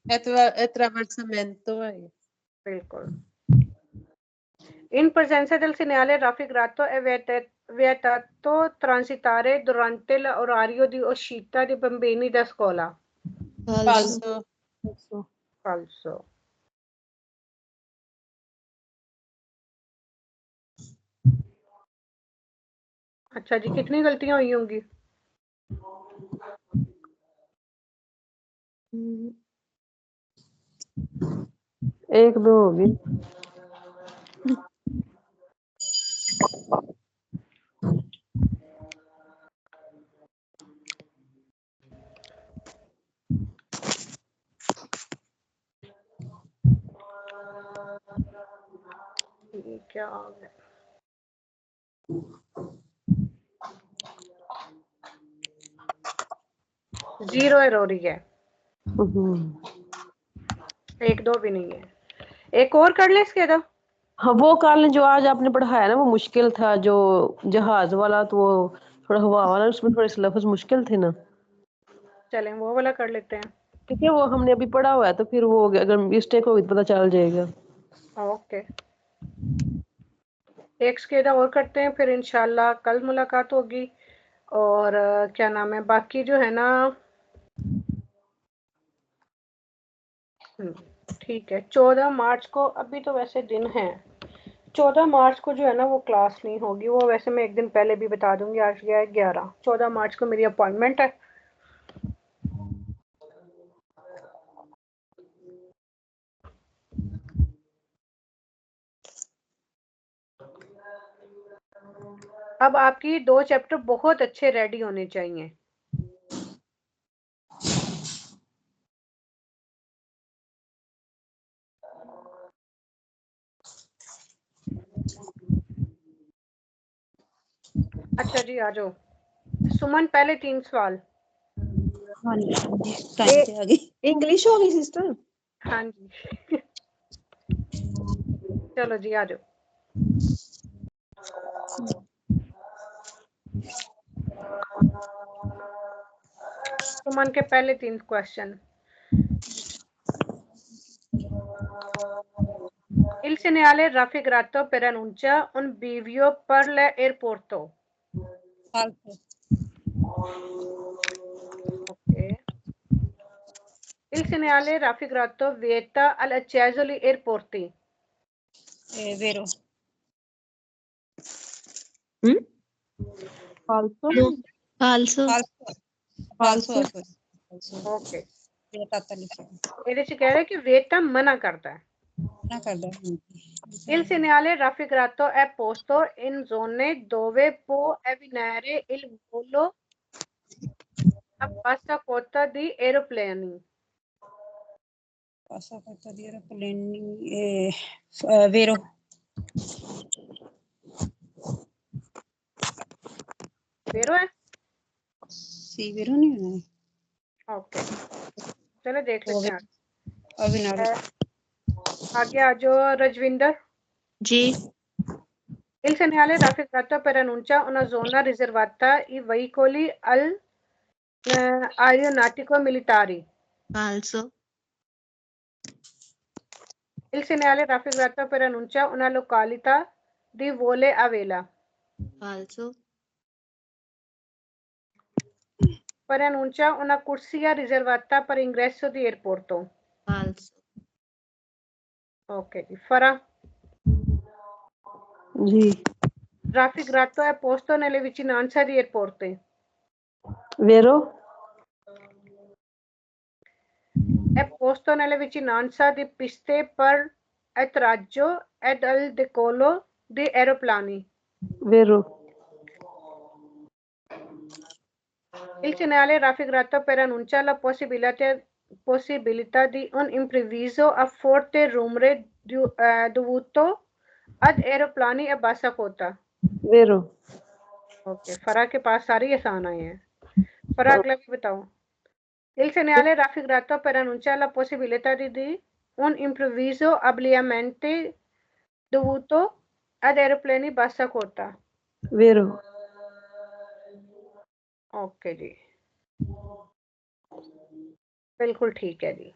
attraversamento है। बिल्कुल. In presenza del segnale raffigurato è vietato transitare durante l'orario di uscita di bambini da scuola. फाल्सो। Falso. अच्छा जी कितनी गलतियां हुई होंगी? एक दो होगी। ये क्या आ गया? जीरो एरर ही है, एक दो भी नहीं है. एक और कर ले इसके दो. हाँ वो कल जो आज आपने पढ़ाया ना वो मुश्किल था, जो जहाज वाला, तो वो थोड़ा हवा वाला, उसमें थोड़े से लफ्ज मुश्किल थे ना, चलें वो वाला कर लेते हैं। क्योंकि वो हमने अभी पढ़ा हुआ है, तो फिर वो अगर मिस्टेक होगी तो पता चल जाएगा। ओके, एक स्केदा और करते हैं, फिर इंशाल्लाह कल मुलाकात होगी। और क्या नाम है बाकी जो है ना, ठीक है। 14 मार्च को, अभी तो वैसे दिन है, 14 मार्च को जो है ना वो क्लास नहीं होगी। वो वैसे मैं एक दिन पहले भी बता दूंगी। आज गया है 11, 14 मार्च को मेरी अपॉइंटमेंट है। अब आपकी 2 चैप्टर बहुत अच्छे रेडी होने चाहिए। अच्छा जी, आ जाओ। सुमन, पहले 3 सवाल। हाँ जी टाइम से आ गई। इंग्लिश हो गई सिस्टर। हाँ जी चलो जी, आ जाओ। सुमन के पहले 3 question. Il segnale raffigurato per annuncia un bivio per l'aeroporto. Falso. Ok. Il segnale raffigurato vieta all'accesso agli aeroporti. Vero. Falso. फाल्सो Falso. Ok. Vieta ਤਾਂ ਲਿਖਿਆ ਇਹਦੇ ਚ ਕਹਿ ਰਿਹਾ ਕਿ vieta ਮਨਾ ਕਰਦਾ ਹੈ। ਨਾ ਕਰਦਾ Il segnale raffigurato è posto in zone dove può avvenire il volo a bassa quota di aeroplani. ਪਾਸਾ ਕਰਤਾ ਦੀ 에어ਪਲੇਨ ਵੇਰੋ Vero है? ਸੀ ਵੇਰੋ ਨਹੀਂ ਹੋਣਾ Ok. चलो देख लेते हैं। ਅਵਿਨਾੜੀ आगे आ जाओ रजविंदर। जी Il segnale raffigurato per annuncia una zona riservata ai veicoli aeronautico militari. फाल्सो Il segnale raffigurato per annuncia una località di volo a vela. फाल्सो Per annuncia una corsia riservata per ingresso di aeroporto. फाल्सो Ok, Farah. जी Raffigurato è posto nelle vicinanze di aeroporti. वेरो È posto nelle vicinanze di piste per atterraggio ed al decollo di aeroplani. वेरो Il segnale raffigurato per annuncia la possibilità di un improvviso a forte rumore dovuto ad aeroplani a bassa quota. वेरो okay, Fara के पास सारी आसान आए हैं। फरा अगला भी बताओ। Il segnale raffigurato per annuncia la possibilità di un improvviso abbigliamento dovuto ad aeroplani bassa quota. वेरो ओके जी, बिल्कुल ठीक है जी।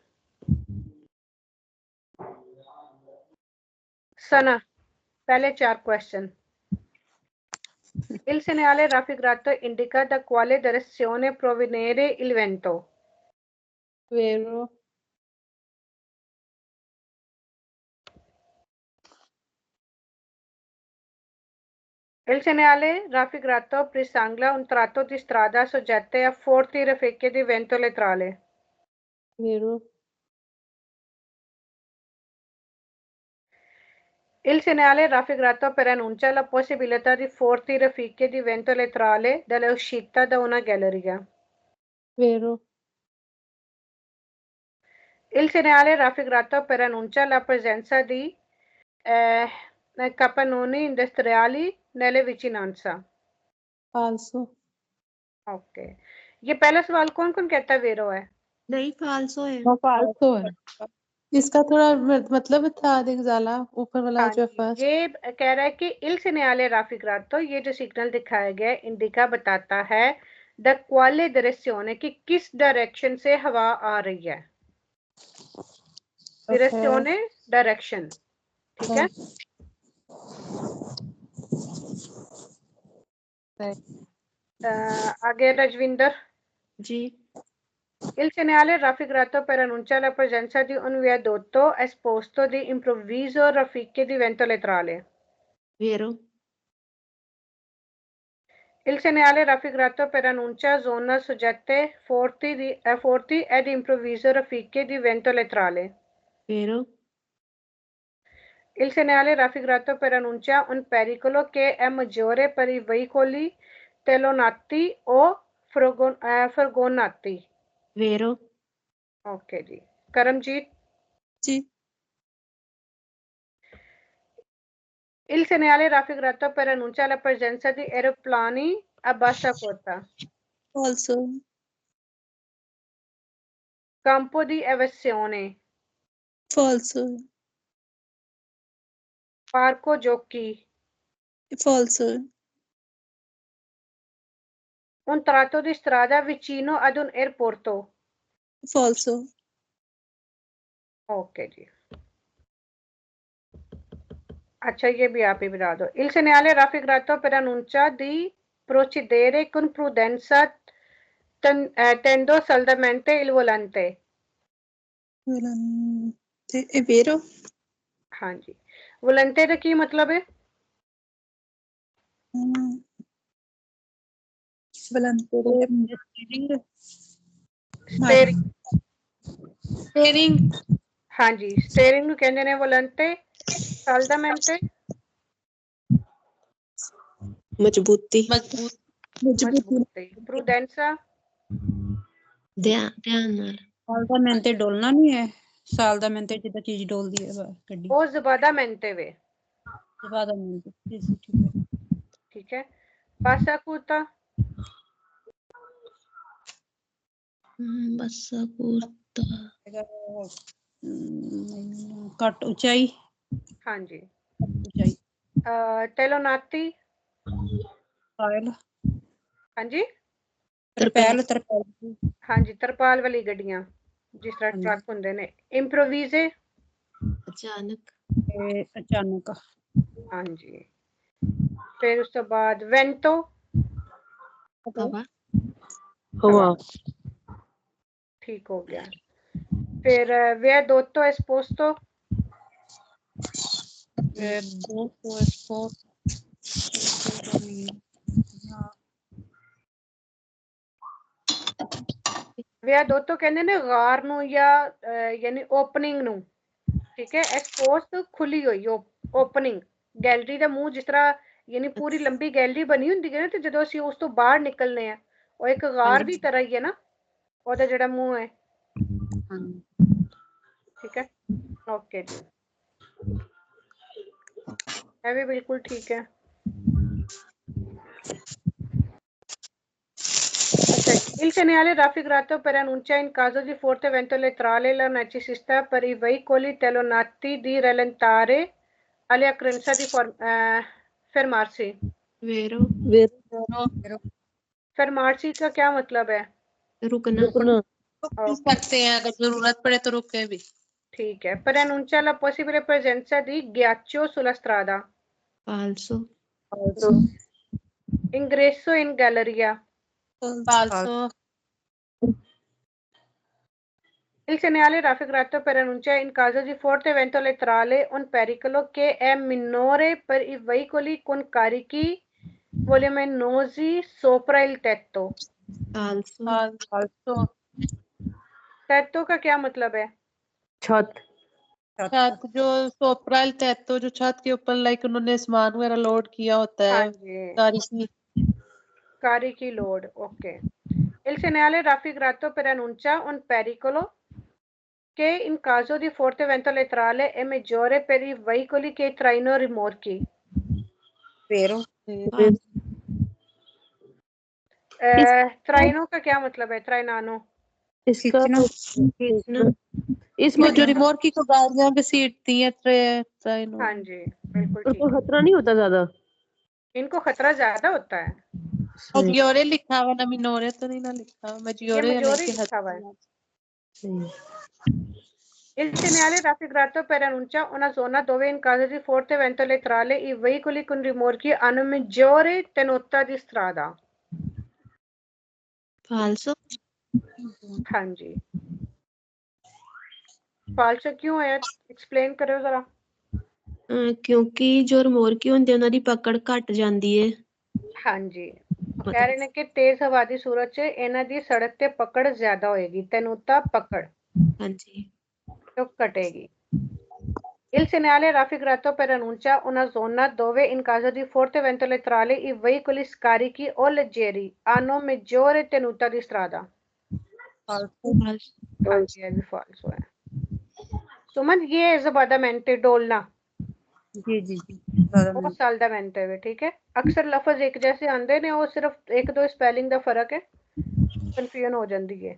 सना, पहले 4 question. Il segnale raffigurato indica da quale direzione provenire il vento. ਵੇਰੋ Il segnale raffigurato presaglia un tratto di strada soggetta a forti raffiche di vento laterale. ਵੇਰੋ Il segnale raffigurato preannuncia la possibilità di forti raffiche di vento laterale dall'uscita da una galleria. ਵੇਰੋ Il segnale raffigurato preannuncia la presenza di capannoni industriali nelle vicinanze. ਫਾਲਸੋ okay, ये पहला सवाल कौन कौन कहता है वेरो है? नहीं फाल्सो है वो फाल्सो है इसका थोड़ा मतलब था दिगजाला ऊपर वाला हाँ जो जी, फर्स्ट। ये कह रहा है कि il segnale raffigurato, ये जो सिग्नल दिखाया गया है इंडिका बताता है द quale direzione, कि किस डायरेक्शन से हवा आ रही है। direzione डायरेक्शन, ठीक है। आगे रजविंदर। जी। Il segnale raffigurato per annunciare la presenza di un viadotto esposto di improvviso raffiche di vento laterale. Vero. Il segnale raffigurato per annuncia zona soggette forti ed improvviso raffiche di vento laterale. Vero. Il segnale raffigurato per annuncia un pericolo che è maggiore per i veicoli telonati o furgonati. Vero. Ok ji, Karamjit. Ji. Il segnale raffigurato per annuncia la presenza di aeroplani a bassa quota. Also. Campo di evasione. Falso. Parco giochi. Falso. Un tratto di strada vicino ad un aeroporto. Falso. Ok जी, अच्छा ये भी आप ही बता दो। Il segnale raffigurato per annuncia di procedere con prudenza tendo saldamente il volante. Volante. È vero? हाँ जी, volante का की मतलब है? Volante. Steering। स्टीयरिंग। हाँ जी, steering ਨੂੰ ਕਹਿੰਦੇ ਨੇ volante, saldamente Machbuti. मजबूती, prudenza ध्यान नाल। साल ਦਾ ਮੈਂ ਤੇ ਡੋਲਣਾ ਨਹੀਂ ਹੈ, ਸਾਲ ਦਾ ਮੈਂ ਤੇ ਜਿੱਦਾਂ ਚੀਜ਼ ਡੋਲਦੀ ਹੈ ਗੱਡੀ o sbadamente वे, ਜ਼ਿਆਦਾ ਮੈਂ ਠੀਕ ਹੈ। ठीक है। bassa quota Bassa curta. ਘੱਟ ਉਚਾਈ। हाँ जी। ਉਚਾਈ। telonati ਪਾਇਲ। हाँ जी, ਤਰਪੈਲ। हाँ जी, तरपाल वाली गड्डियां जिस तरह ਹਾਂਜੀ। ट्रक होंदे ने। improvise अचानक। ਤੇ ਅਚਾਨਕ। हाँ जी, फिर उस तो बाद vento हवा। हवा, ठीक हो गया। फिर viadotto esposto viadotto ਕਹਿੰਦੇ ਨੇ ਗਾਰ ਨੂੰ ਜਾਂ ਯਾਨੀ ਓਪਨਿੰਗ ਨੂੰ, ਠੀਕ ਹੈ। exposed खुली हुई ओपनिंग, गैलरी ਦਾ ਮੂੰਹ ਜਿਸ ਤਰ੍ਹਾਂ ਯਾਨੀ ਪੂਰੀ ਲੰਬੀ ਗੈਲਰੀ ਬਣੀ ਹੁੰਦੀ ਹੈ ਨਾ, ਤੇ ਜਦੋਂ ਅਸੀਂ ਉਸ ਤੋਂ ਬਾਹਰ ਨਿਕਲਨੇ ਆ ਉਹ ਇੱਕ ਗਾਰ ਦੀ ਤਰ੍ਹਾਂ ਹੀ ਹੈ ਨਾ, ਉਹਦਾ ਜਿਹੜਾ ਮੂੰਹ ਹੈ। ठीक है, ओके जी, ये भी बिल्कुल ठीक है। अच्छा, il segnale raffigurato per annunciare in caso di forte vento laterale la necessità per i veicoli telonati di rallentare alle occurrenza di fermarsi। Vero. fermarsi का क्या मतलब है? रुकना। रुक सकते हैं अगर जरूरत पड़े तो रुके भी। ठीक है। per annunciare la possibile presenza di ghiaccio sulla strada। Falso. ingresso in galleria। फालसो। il segnale raffigurato per annunciare in caso di forte vento laterale un pericolo che è minore per i veicoli con carichi voluminosi sopra il tetto। Falso. फालसो। tetto का क्या मतलब है? छत। छत जो सोपराइल तेतो जो छत के ऊपर लाइक उन्होंने सामान वगैरह लोड किया होता हाँ है जी, कारी की load. Okay. il segnale raffigurato per annunciare un pericolo che in caso di forte vento laterale è maggiore per i veicoli che traino rimorchi। Vero. traino का क्या मतलब है? trainano इसका खींचना। खींचना। इसमें वो जो रिमोर्की को गाड़ियां घसीटती हैं ट्रेन हाँ जी बिल्कुल उसको ठीक। खतरा नहीं होता ज्यादा? इनको खतरा ज्यादा होता है। मजियोरे लिखा हुआ ना, मिनोरे तो नहीं ना लिखा हुआ, ये मजियोरे मजोरी लिखा हुआ है। Il segnale raffigurato per annuncia una zona dove in caso di forte vento letterale i veicoli con rimorchi hanno maggiore tenuta di strada। फाल्सो। हाँ जी फाल्सो क्यों है एक्सप्लेन करो जरा। क्योंकि जो ਰਿਮੋਰਕੀ ਹੁੰਦੇ ਉਹਨਾਂ ਦੀ ਪਕੜ ਘਟ ਜਾਂਦੀ ਹੈ। हाँ जी कह रहे ने कि तेज हवा की सूरत च इन्हां दी सड़क ते पकड़ ज्यादा होएगी, tenuta पकड़ ਹਾਂਜੀ तो घटेगी। Il segnale raffigurato per annuncia una zona dove in caso di forte vento letterale i veicoli scarichi o leggeri hanno maggiore tenuta di strada। हाँ जी ये भी फाल्सो है। सुमन ये ज़बादामेंटे डोलना जी जी जी ज्यादा वो साल्दामेंटे वे ठीक है। अक्सर लफज एक जैसे आंदे ने वो सिर्फ एक दो स्पेलिंग दा फर्क है, कंफ्यूजन हो जाती है।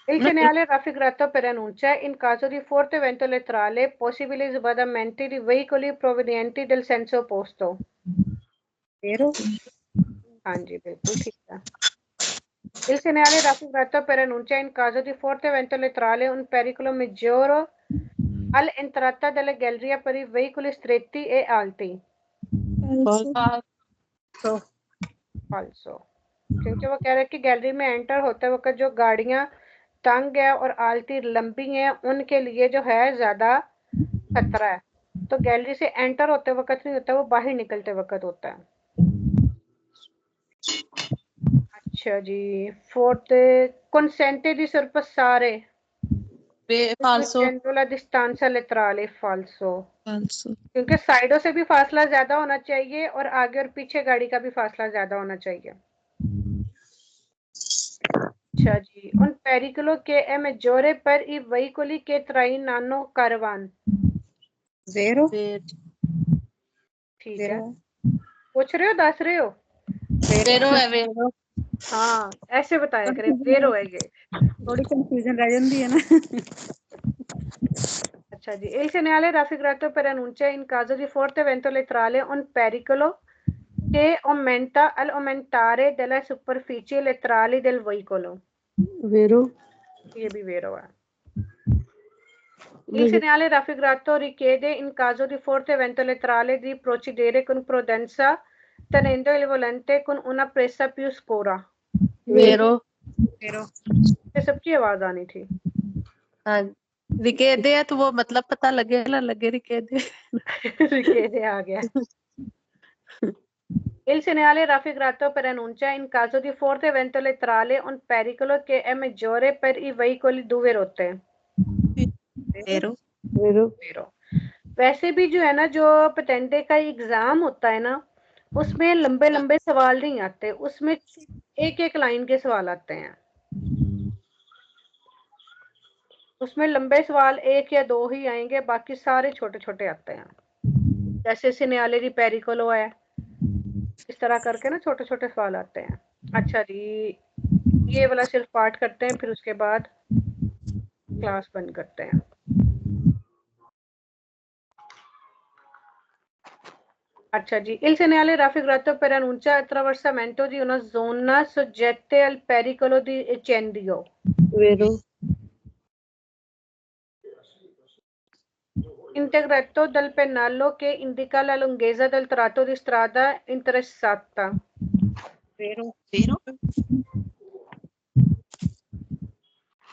Il segnale raffigurato per annuncia in caso di forte vento letterale possibili sbadamenti di veicoli provenienti del senso opposto। Vero? हाँ जी बिल्कुल ठीक है। Il segnale raffigurato per annuncia in caso di forte vento letterale un pericolo maggiore all'entrata della galleria per i veicoli stretti e alti। फाल्सो क्योंकि वो कह रहे हैं कि गैलरी में एंटर होते वक्त जो गाड़ियां तंग है और आलती लंबी हैं उनके लिए जो है ज्यादा खतरा है। तो गैलरी से एंटर होते वक्त नहीं होता, वो बाहर निकलते वक्त होता है। अच्छा जी फोर्थ consente di sorpassare फाल्सो la distanza letterale falso फाल्सो क्योंकि साइडों से भी फासला ज्यादा होना चाहिए और आगे और पीछे गाड़ी का भी फासला ज्यादा होना चाहिए। अच्छा जी उन पेरिकुलो के ए maggiore per i veicoli che trainano caravan। Vero? ठीक है Vero? पूछ रहे हो दस रहे हो। वेरो है वेरो। हाँ ऐसे बताया करें वेरो है ये। थोड़ी कंफ्यूजन रह जाती है ना। अच्छा जी il segnale raffigurato per annuncia in caso di forte vento letterale un pericolo che aumenta all'aumentare della superficie letterali del veicolo। वेरो ये भी वेरो है। Il segnale raffigurato richiede in caso di forte vento letterale di procedere con prudenza tenendo il volante con una presa più scura। वेरो Vero? ये सबकी आवाज आनी थी। हाँ रिकेदे है तो वो मतलब पता लगे ना लगे रिकेदे। रिकेदे आ गया। Il segnale raffigurato per annuncia in caso di forte vento letterale un pericolo che è maggiore per i veicoli due rotte। Vero? वेरो वेरो वैसे भी जो है ना जो पटेंटे का एग्जाम होता है ना उसमें लंबे लंबे सवाल नहीं आते, उसमें एक एक लाइन के सवाल आते हैं। उसमें लंबे सवाल एक या दो ही आएंगे, बाकी सारे छोटे छोटे आते हैं। जैसे सिनेले दी पेरिकोलो है, इस तरह करके ना छोटे छोटे सवाल आते हैं। अच्छा जी ये वाला सिर्फ पाठ करते हैं फिर उसके बाद क्लास बंद करते हैं। अच्छा जी il segnale raffigurato per annuncia attraversamento di una zona soggetta al pericolo di incendio। वेरो Intervento del pennello che indica la lunghezza del tratto di strada interessata। Vero? Vero?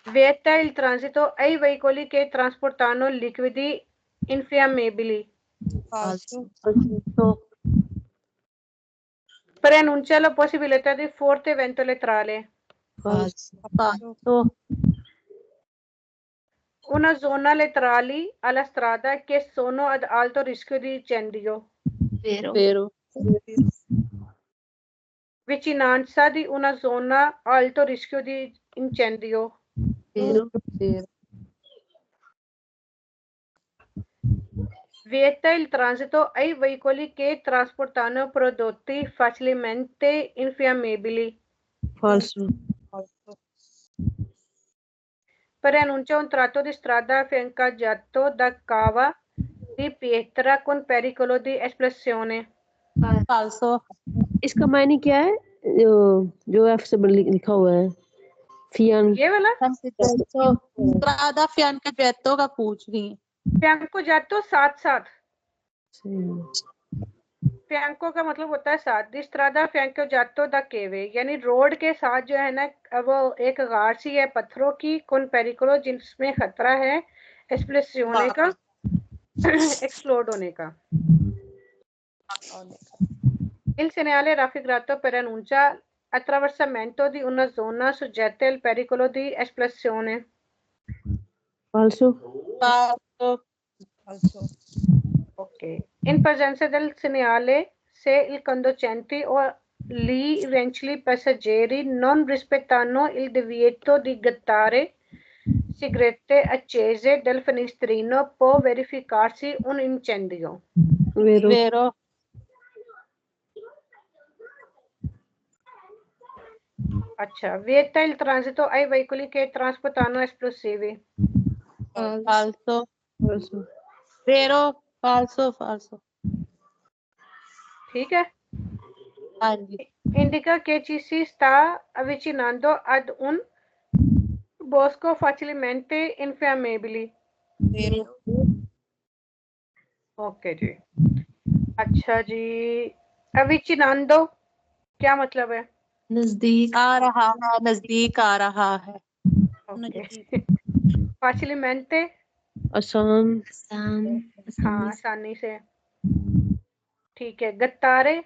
Vieta il transito ai veicoli che trasportano liquidi infiammibili। Falso. तो Preannuncia la possibilità di forte vento letterale। Falso. तो Una zona letterali alla strada che sono ad alto rischio di incendio। Vero? वेरो Vicinanza di una zona alto rischio di incendio। Vero? Vieta il transito ai veicoli che trasportano prodotti facilmente infiammibili। फाल्सो Falso. preannuncia un tratto di strada affiancato da cava di pietra con pericolo di esplosione. फाल्सो इसका मायने क्या है? जो F से लिखा हुआ है फियान ये वाला strada fiancagetto का पूछ रही है। fiancato साथ साथ, से fianco का मतलब होता है साथ, di strada fiancato da cave यानी रोड के साथ जो है ना वो एक गाड़ सी है पत्थरों की, con pericolo जिसमें खतरा है, esplosione का एक्सप्लोड होने का। Il segnale raffigurato preannuncia attraversamento di una zona soggetta al pericolo di esplosione. फाल्सो फाल्सो Ok. In presenza del segnale, se il conducente o gli eventuali passeggeri non rispettano il divieto di gettare sigarette accese dal finestrino, può verificarsi un incendio. वेरो वेरो अच्छा, vieta il transito ai veicoli che trasportano esplosivi. फाल्सो फाल्सो वेरो फाल्सो फाल्सो ठीक है? हाँ जी Indica che ci si sta avvicinando ad un bosco facilmente infiammabile. वेरो okay जी। अच्छा जी, avvicinando क्या मतलब है? नजदीक आ रहा है नजदीक आ रहा है ओके। facilmente आसान आसान हाँ, आसानी से आसानी से। ठीक है। गत्तारे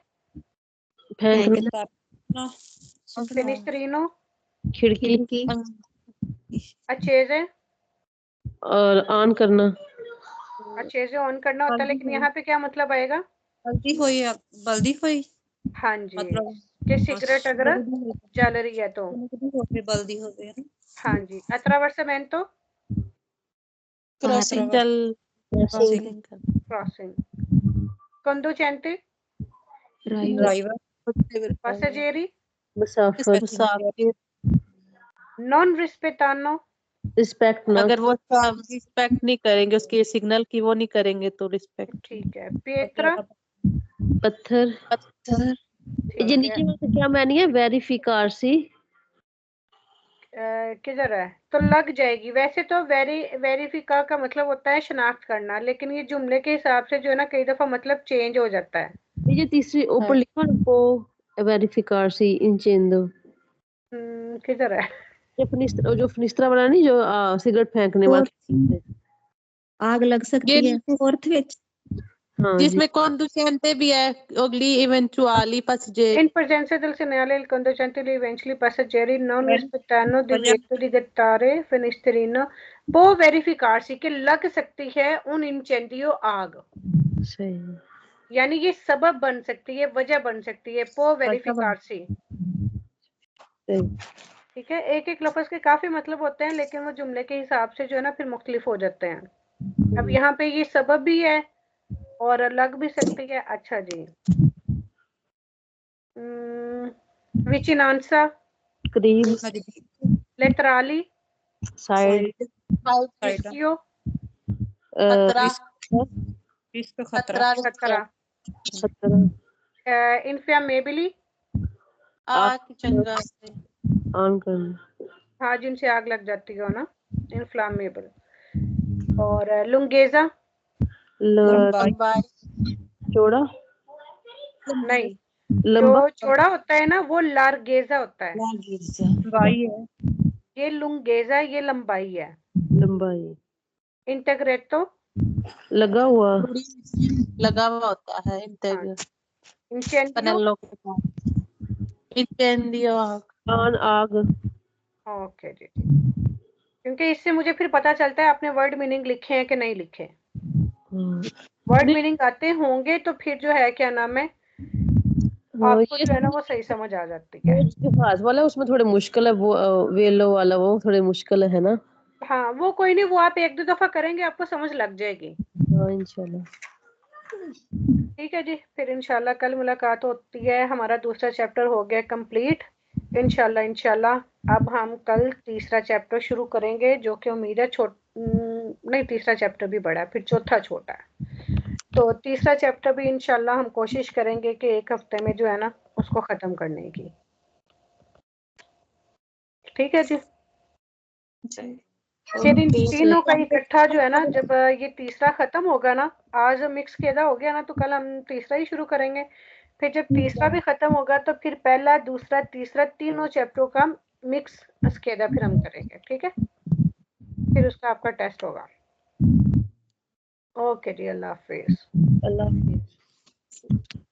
फेंकना फिनिस्ट्रीनो खिड़की खिड़की अच्छेजे और ऑन करना अच्छेजे ऑन करना होता है, लेकिन यहाँ पे क्या मतलब आएगा? बल्दी हुई हाँ जी, मतलब कि सिगरेट अगर जल रही है तो। बल्दी हो गई हाँ जी। attraversamento क्रॉसिंग चल crossing crossing. conducente driver passeggeri मुसाफिर मुसाफिर non rispettano रिस्पेक्ट ना अगर वो रिस्पेक्ट नहीं करेंगे उसके सिग्नल की वो नहीं करेंगे तो रिस्पेक्ट ठीक है। pietra पत्थर पत्थर ये ठीक नीचे है। वाला क्या मानी है वेरिफिकार सी किधर है? तो लग जाएगी। वैसे तो वेरिफिका का मतलब होता है शनाख्त करना, लेकिन ये जुमले के हिसाब से जो है ना कई दफा मतलब चेंज हो जाता है। ये तीसरी ऊपर लिखा है को वेरिफिकार सी इंचेंदो किधर है? जो फनिस्त्रा वाला नहीं जो सिगरेट फेंकने वाला आग लग सकती है फोर्थ विच हाँ जी जिसमें conducente भी है अगली eventuali passeggeri In presenza del segnale il conducente gli eventuali passeggeri non rispettano divieto di gettare finestrino può verificarsi कि लग सकती है un incendio आग, सही यानी ये सबब बन सकती है, वजह बन सकती है। può verificarsi सही ठीक है। एक एक लफ्ज के काफी मतलब होते हैं, लेकिन वो जुमले के हिसाब से जो है ना फिर मुख्तलिफ हो जाते हैं। अब यहाँ पे ये सबब भी है और लग भी सकती है। अच्छा जी। विचिनांसा करीब लेटराली साइड रिस्कियो खतरा इसका खतरा खतरा खतरा इनफ्लेमेबली आग की चिंगारी से ऑन करना हाँ, जिनसे आग लग जाती हो ना, इनफ्लामेबल। और लुंगेजा लंबाई चौड़ा नहीं, लंबा जो चौड़ा होता है ना वो लार्गेजा होता है। लंबाई है ये लुंगेजा, ये लंबाई है। लंबाई इंटेग्रेटो लगा हुआ लगा हुआ होता है इंटेरियर इंचेंडियो पैनलों के साथ इंटेंडियो ऑन आग ओके जी। क्योंकि इससे मुझे फिर पता चलता है आपने वर्ड मीनिंग लिखे हैं कि नहीं लिखे। वर्ड मीनिंग आते होंगे तो फिर जो है क्या नाम है आपको जो है ना वो सही समझ आ जाती है। जो जहाज वाला है उसमें थोड़े मुश्किल है वो वेलो वाला वो थोड़े मुश्किल है ना हाँ, वो कोई नहीं, वो आप एक दो दफा करेंगे आपको समझ लग जाएगी। हाँ इंशाल्लाह ठीक है जी, फिर इंशाल्लाह कल मुलाकात होती है। हमारा दूसरा चैप्टर हो गया कंप्लीट। इंशाल्लाह अब हम कल तीसरा चैप्टर शुरू करेंगे, जो कि उम्मीद है नहीं, तीसरा चैप्टर भी बड़ा है, फिर चौथा छोटा है। तो तीसरा चैप्टर भी इंशाल्लाह हम कोशिश करेंगे कि एक हफ्ते में जो है ना उसको खत्म करने की। ठीक है जी। फिर इन तीनों का इकट्ठा जो है ना, जब ये तीसरा खत्म होगा ना, आज मिक्स केदा हो गया ना, तो कल हम तीसरा ही शुरू करेंगे। फिर जब तीसरा भी खत्म होगा तो फिर पहला, दूसरा, तीसरा, तीनों चैप्टरों का मिक्स अस्केदा फिर हम करेंगे। ठीक है, फिर उसका आपका टेस्ट होगा। ओके जी, अल्लाह हाफिज। अल्लाह हाफिज।